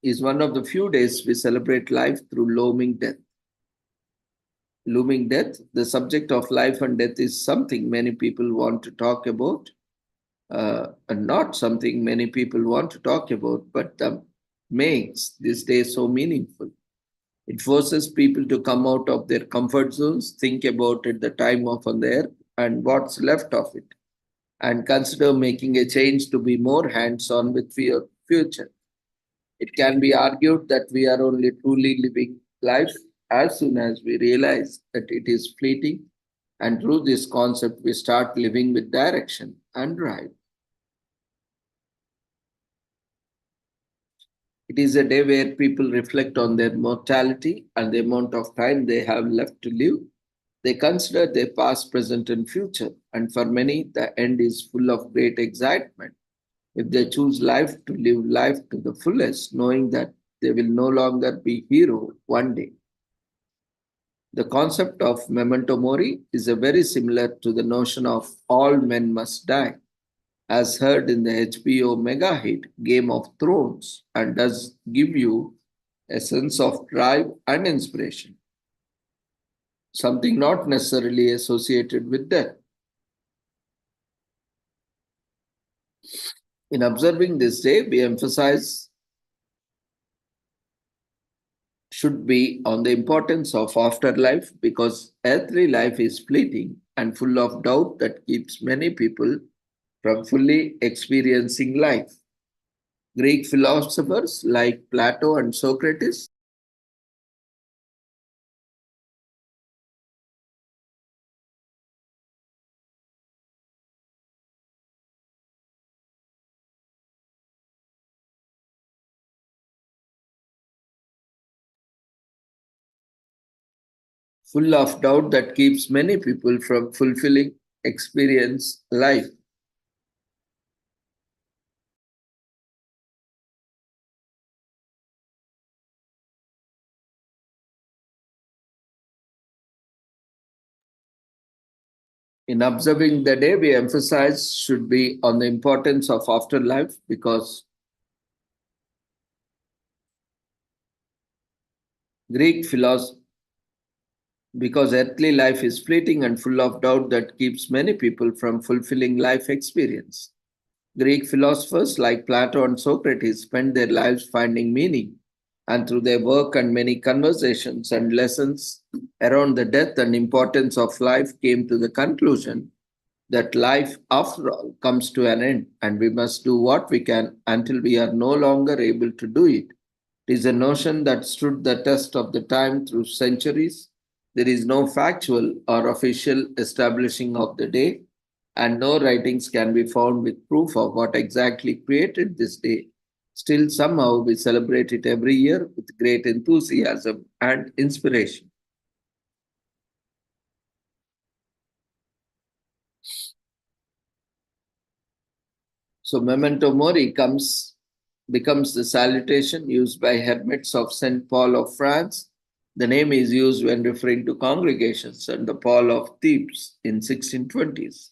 A: is one of the few days we celebrate life through looming death. Looming death, the subject of life and death is something many people want to talk about, and not something many people want to talk about, but makes this day so meaningful. It forces people to come out of their comfort zones, think about it, the time of on there, and what's left of it, and consider making a change to be more hands on with your future. It can be argued that we are only truly living life as soon as we realize that it is fleeting, and through this concept, we start living with direction and drive. It is a day where people reflect on their mortality and the amount of time they have left to live. They consider their past, present, and future, and for many, the end is full of great excitement. If they choose life to live life to the fullest, knowing that they will no longer be hero one day. The concept of memento mori is a very similar to the notion of all men must die, as heard in the HBO mega hit Game of Thrones, and does give you a sense of drive and inspiration, something not necessarily associated with death. In observing this day, we emphasize should be on the importance of afterlife because earthly life is fleeting and full of doubt that keeps many people from fully experiencing life. Greek philosophers like Plato and Socrates full of doubt that keeps many people from fulfilling experience life. In observing the day, we emphasize should be on the importance of afterlife because Greek philosophy because earthly life is fleeting and full of doubt that keeps many people from fulfilling life experience. Greek philosophers like Plato and Socrates spent their lives finding meaning, and through their work and many conversations and lessons around the death and importance of life, came to the conclusion that life, after all, comes to an end, and we must do what we can until we are no longer able to do it. It is a notion that stood the test of the time through centuries. There is no factual or official establishing of the day, and no writings can be found with proof of what exactly created this day. Still, somehow, we celebrate it every year with great enthusiasm and inspiration. So, memento mori becomes the salutation used by hermits of St. Paul of France. The name is used when referring to congregations under Paul of Thebes in 1620s.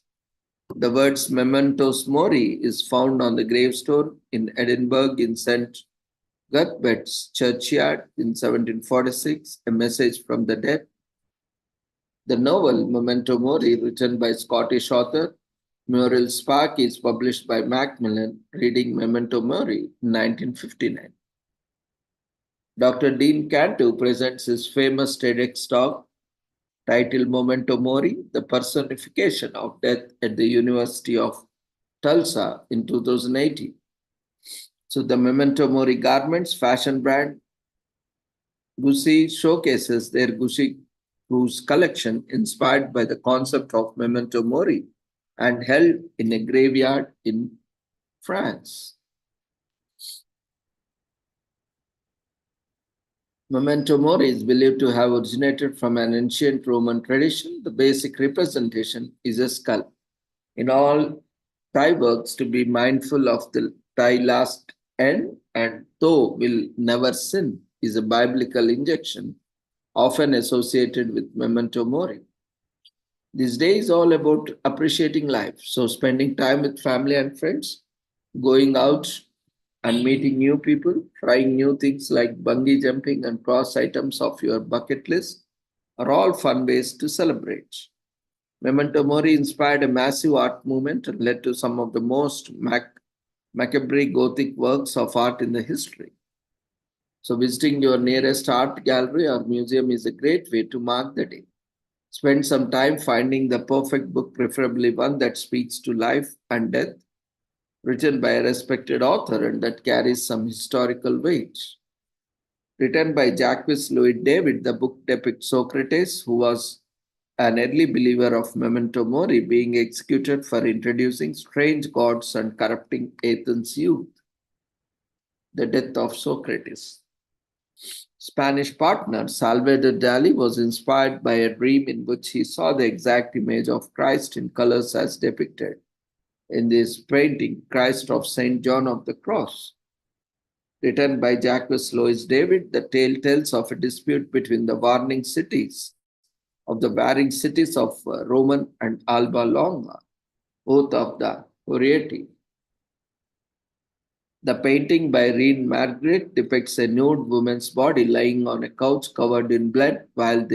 A: The words mementos mori is found on the gravestone in Edinburgh in St. Cuthbert's churchyard in 1746, a message from the dead. The novel Memento Mori, written by Scottish author Muriel Spark, is published by Macmillan, reading Memento Mori in 1959. Dr. Dean Cantu presents his famous TEDx talk titled Memento Mori, the personification of death at the University of Tulsa in 2018. So the Memento Mori garments fashion brand Gucci showcases their Gucci Cruise collection inspired by the concept of memento mori and held in a graveyard in France. Memento mori is believed to have originated from an ancient Roman tradition. The basic representation is a skull. In all Thai works, to be mindful of the Thai last end and though will never sin is a biblical injection often associated with memento mori. This day is all about appreciating life. So, spending time with family and friends, going out and meeting new people, trying new things like bungee jumping and cross items of your bucket list are all fun ways to celebrate. Memento Mori inspired a massive art movement and led to some of the most macabre Gothic works of art in the history. So, visiting your nearest art gallery or museum is a great way to mark the day. Spend some time finding the perfect book, preferably one that speaks to life and death, written by a respected author and that carries some historical weight. Written by Jacques Louis David, the book depicts Socrates, who was an early believer of memento mori, being executed for introducing strange gods and corrupting Athens' youth. The death of Socrates. Spanish partner Salvador Dali was inspired by a dream in which he saw the exact image of Christ in colors as depicted in this painting, Christ of St. John of the Cross. Written by Jacques Louis David, the tale tells of a dispute between the warring cities of the warring cities of Roman and Alba Longa, both of the Orieti. The painting by Reine Margaret depicts a nude woman's body lying on a couch covered in blood while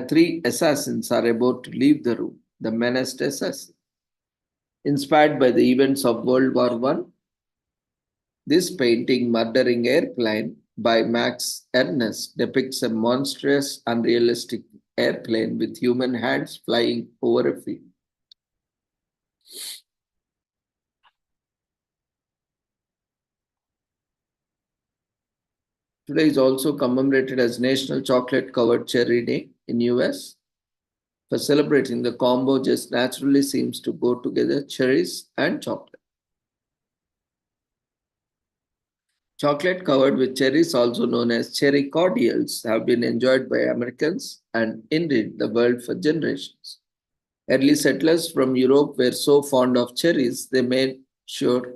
A: three assassins are about to leave the room. The menaced assassin. Inspired by the events of World War One, this painting, Murdering Airplane by Max Ernst, depicts a monstrous, unrealistic airplane with human hands flying over a field. Today is also commemorated as National Chocolate Covered Cherry Day in US. For celebrating the combo just naturally seems to go together, cherries and chocolate. Chocolate covered with cherries, also known as cherry cordials, have been enjoyed by Americans and indeed the world for generations. Early settlers from Europe were so fond of cherries, they made sure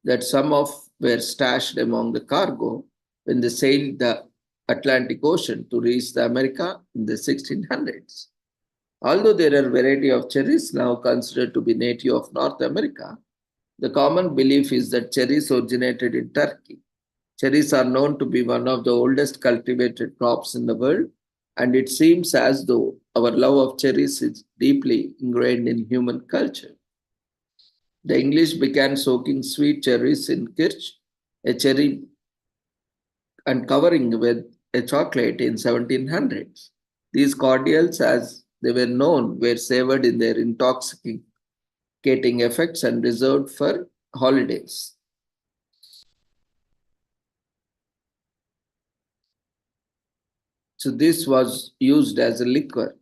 A: that some of were stashed among the cargo when they sailed the Atlantic Ocean to reach the America in the 1600s. Although there are a variety of cherries now considered to be native of North America, the common belief is that cherries originated in Turkey. Cherries are known to be one of the oldest cultivated crops in the world, and it seems as though our love of cherries is deeply ingrained in human culture. The English began soaking sweet cherries in kirsch, a cherry, and covering with a chocolate in 1700s. These cordials, as they were known, were savored in their intoxicating effects and reserved for holidays. So this was used as a liquor.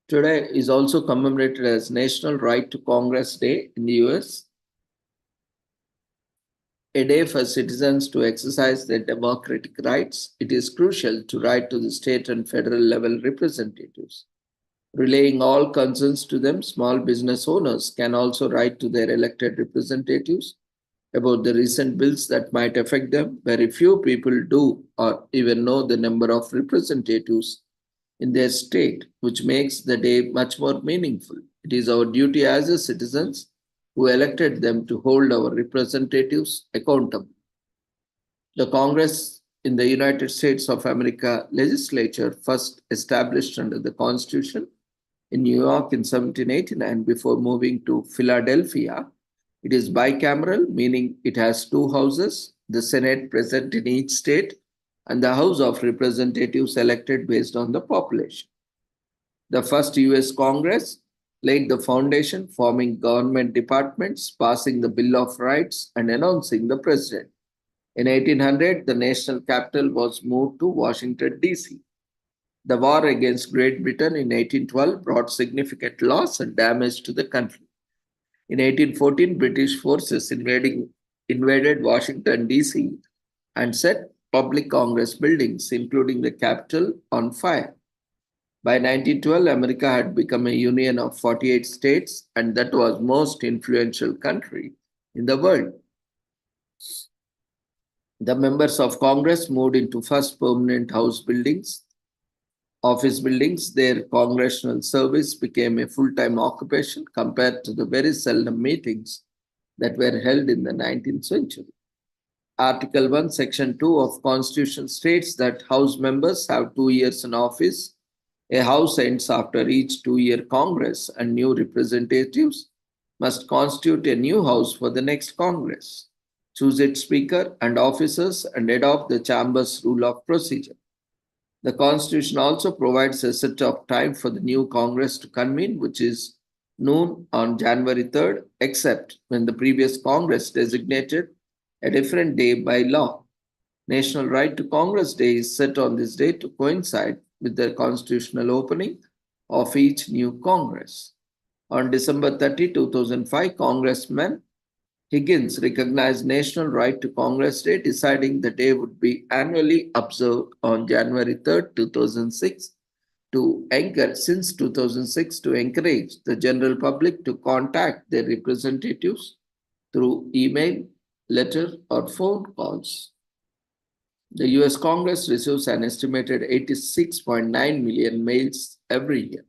A: Today is also commemorated as National Right to Congress Day in the US, a day for citizens to exercise their democratic rights. It is crucial to write to the state and federal level representatives. Relaying all concerns to them, small business owners can also write to their elected representatives about the recent bills that might affect them. Very few people do or even know the number of representatives in their state, which makes the day much more meaningful. It is our duty as a citizens who elected them to hold our representatives accountable. The Congress in the United States of America legislature, first established under the Constitution in New York in 1789 before moving to Philadelphia. It is bicameral, meaning it has two houses, the Senate present in each state and the House of Representatives elected based on the population. The first US Congress laid the foundation, forming government departments, passing the Bill of Rights, and announcing the president. In 1800, the national capital was moved to Washington, D.C. The war against Great Britain in 1812 brought significant loss and damage to the country. In 1814, British forces invaded Washington, D.C. and set public Congress buildings, including the Capitol, on fire. By 1912, America had become a union of 48 states, and that was most influential country in the world. The members of Congress moved into first permanent office buildings. Their congressional service became a full-time occupation compared to the very seldom meetings that were held in the 19th century. Article 1, Section 2 of Constitution states that House members have 2 years in office. A House ends after each 2-year Congress, and new representatives must constitute a new House for the next Congress, choose its Speaker and officers, and adopt the Chamber's rule of procedure. The Constitution also provides a set of time for the new Congress to convene, which is noon on January 3rd, except when the previous Congress designated a different day by law. National Right to Congress Day is set on this day to coincide with the constitutional opening of each new Congress. On December 30, 2005, Congressman Higgins recognized National Right to Congress Day, deciding the day would be annually observed on January 3rd, 2006 since 2006 to encourage the general public to contact their representatives through email, letter, or phone calls. The US Congress receives an estimated 86.9 million mails every year.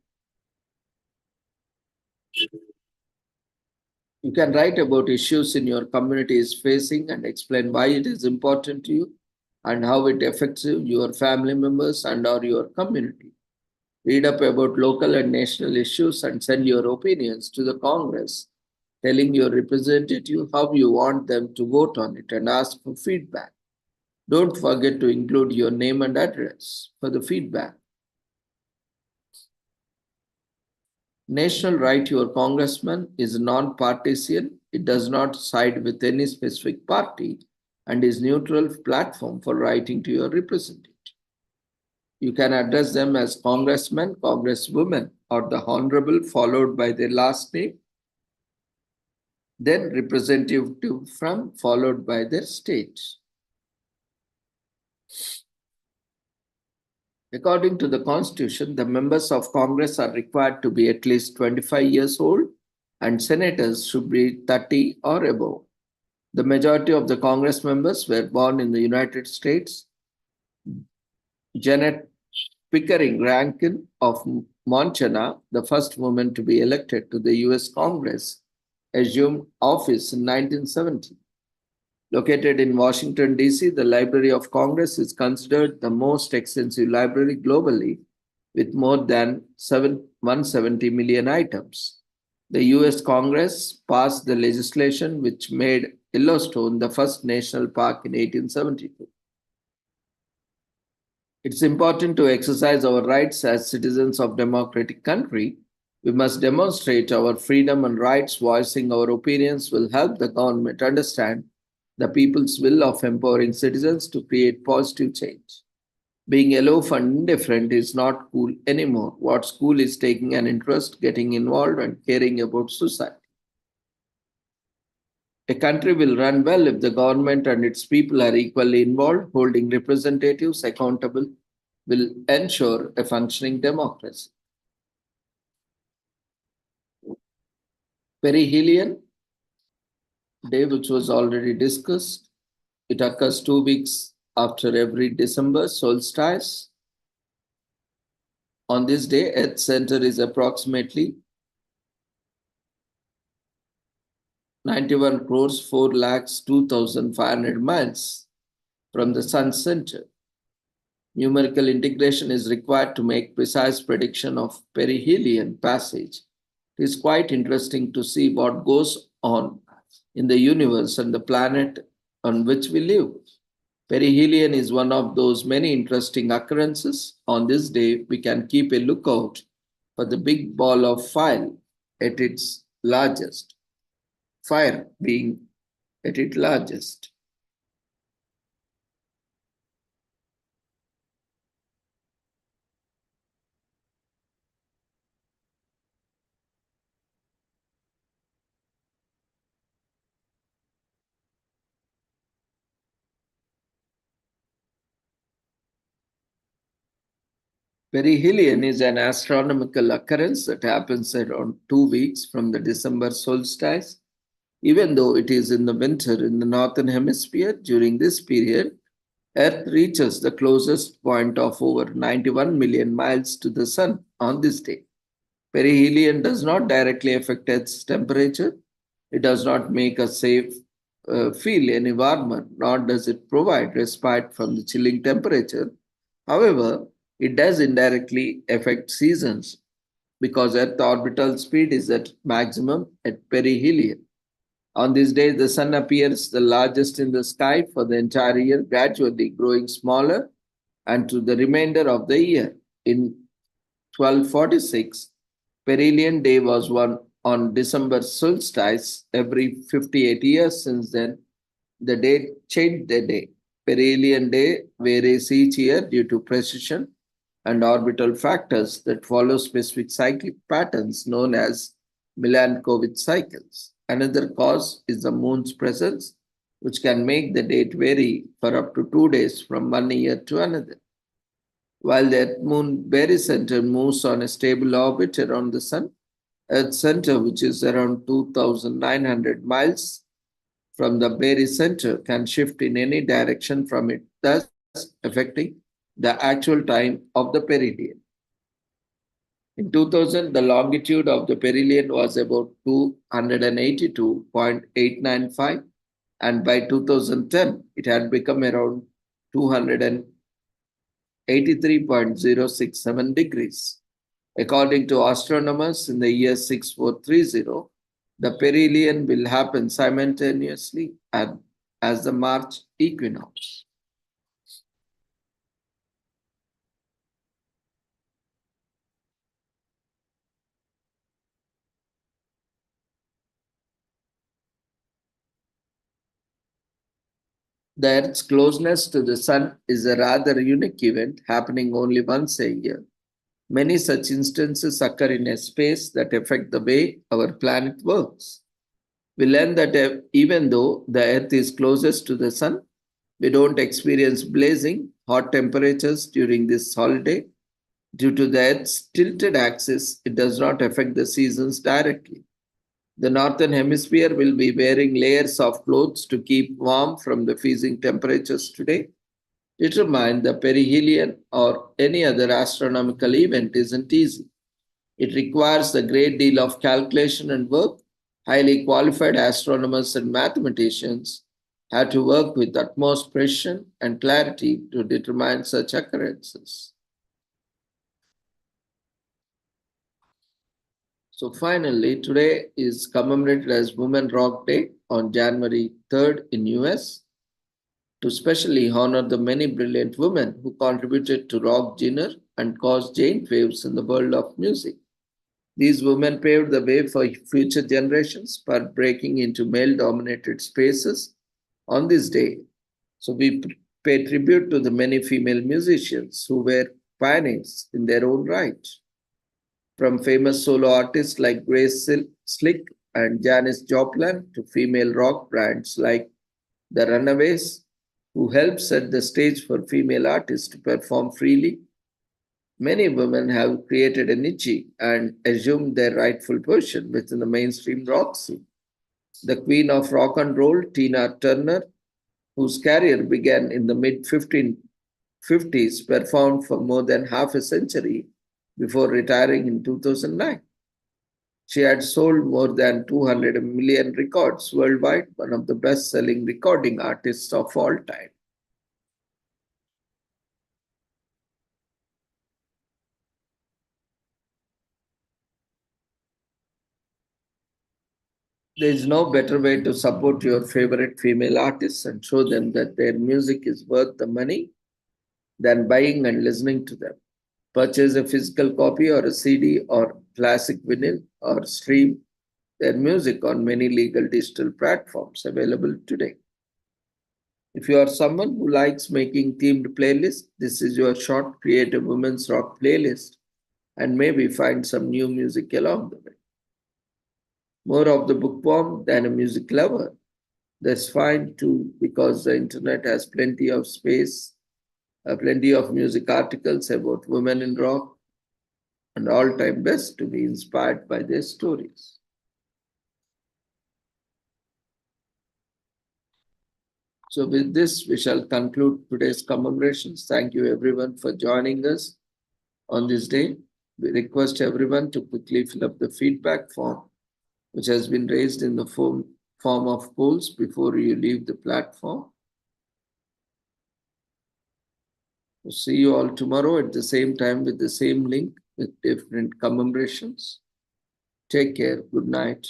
A: You can write about issues in your community is facing and explain why it is important to you and how it affects you, your family members, and or your community. Read up about local and national issues and send your opinions to the Congress, telling your representative how you want them to vote on it and ask for feedback. Don't forget to include your name and address for the feedback. National Right to Your Congressman is non-partisan. It does not side with any specific party and is neutral platform for writing to your representative. You can address them as congressman, congresswoman, or the honorable followed by their last name, then representative from followed by their state. According to the Constitution, the members of Congress are required to be at least 25 years old and senators should be 30 or above. The majority of the Congress members were born in the United States. Janet Pickering Rankin of Montana, the first woman to be elected to the US Congress, assumed office in 1970. Located in Washington, D.C., the Library of Congress is considered the most extensive library globally with more than 170 million items. The U.S. Congress passed the legislation which made Yellowstone the first national park in 1872. It's important to exercise our rights as citizens of democratic country. We must demonstrate our freedom and rights. Voicing our opinions will help the government understand the people's will of empowering citizens to create positive change. Being aloof and indifferent is not cool anymore. What's cool is taking an interest, getting involved, and caring about society. A country will run well if the government and its people are equally involved. Holding representatives accountable will ensure a functioning democracy. Perihelion Day, which was already discussed, it occurs 2 weeks after every December solstice. On this day, Earth's center is approximately 91 crores 4 lakhs 2,500 miles from the sun's center. Numerical integration is required to make precise prediction of perihelion passage. It is quite interesting to see what goes on in the universe and the planet on which we live. Perihelion is one of those many interesting occurrences. On this day, we can keep a lookout for the big ball of fire at its largest, fire being at its largest. Perihelion is an astronomical occurrence that happens around 2 weeks from the December solstice. Even though it is in the winter in the northern hemisphere, during this period, Earth reaches the closest point of over 91 million miles to the Sun on this day. Perihelion does not directly affect Earth's temperature. It does not make us safe feel any warmer, nor does it provide respite from the chilling temperature. However, it does indirectly affect seasons because Earth orbital speed is at maximum at perihelion. On this day, the sun appears the largest in the sky for the entire year, gradually growing smaller and to the remainder of the year. In 1246, Perihelion Day was one on December solstice. Every 58 years since then, the date changed the day. Perihelion Day varies each year due to precision and orbital factors that follow specific cyclic patterns known as Milankovitch cycles. Another cause is the moon's presence, which can make the date vary for up to 2 days from one year to another. While the moon barycenter moves on a stable orbit around the sun, Earth's center, which is around 2,900 miles from the barycenter, can shift in any direction from it, thus affecting the actual time of the perihelion. In 2000, the longitude of the perihelion was about 282.895, and by 2010, it had become around 283.067 degrees. According to astronomers, in the year 6430, the perihelion will happen simultaneously as the March equinox. The Earth's closeness to the Sun is a rather unique event happening only once a year. Many such instances occur in a space that affect the way our planet works. We learn that even though the Earth is closest to the Sun, we don't experience blazing hot temperatures during this holiday. Due to the Earth's tilted axis, it does not affect the seasons directly. The northern hemisphere will be wearing layers of clothes to keep warm from the freezing temperatures today. Determine the perihelion or any other astronomical event isn't easy. It requires a great deal of calculation and work. Highly qualified astronomers and mathematicians have to work with utmost precision and clarity to determine such occurrences. So finally, today is commemorated as Women Rock Day on January 3rd in US to specially honor the many brilliant women who contributed to rock genre and caused giant waves in the world of music. These women paved the way for future generations by breaking into male-dominated spaces on this day. So we pay tribute to the many female musicians who were pioneers in their own right. From famous solo artists like Grace Slick and Janis Joplin to female rock brands like The Runaways, who helped set the stage for female artists to perform freely. Many women have created a niche and assumed their rightful position within the mainstream rock scene. The queen of rock and roll, Tina Turner, whose career began in the mid 1550s, performed for more than half a century before retiring in 2009. She had sold more than 200 million records worldwide, one of the best selling recording artists of all time. There is no better way to support your favorite female artists and show them that their music is worth the money than buying and listening to them. Purchase a physical copy or a CD or classic vinyl or stream their music on many legal digital platforms available today. If you are someone who likes making themed playlists, this is your short creative women's rock playlist and maybe find some new music along the way. More of the bookworm than a music lover. That's fine too, because the internet has plenty of space, plenty of music articles about women in rock, and all time best to be inspired by their stories. So, with this, we shall conclude today's commemorations. Thank you, everyone, for joining us on this day. We request everyone to quickly fill up the feedback form, which has been raised in the form of polls before you leave the platform. We'll see you all tomorrow at the same time with the same link with different commemorations. Take care. Good night.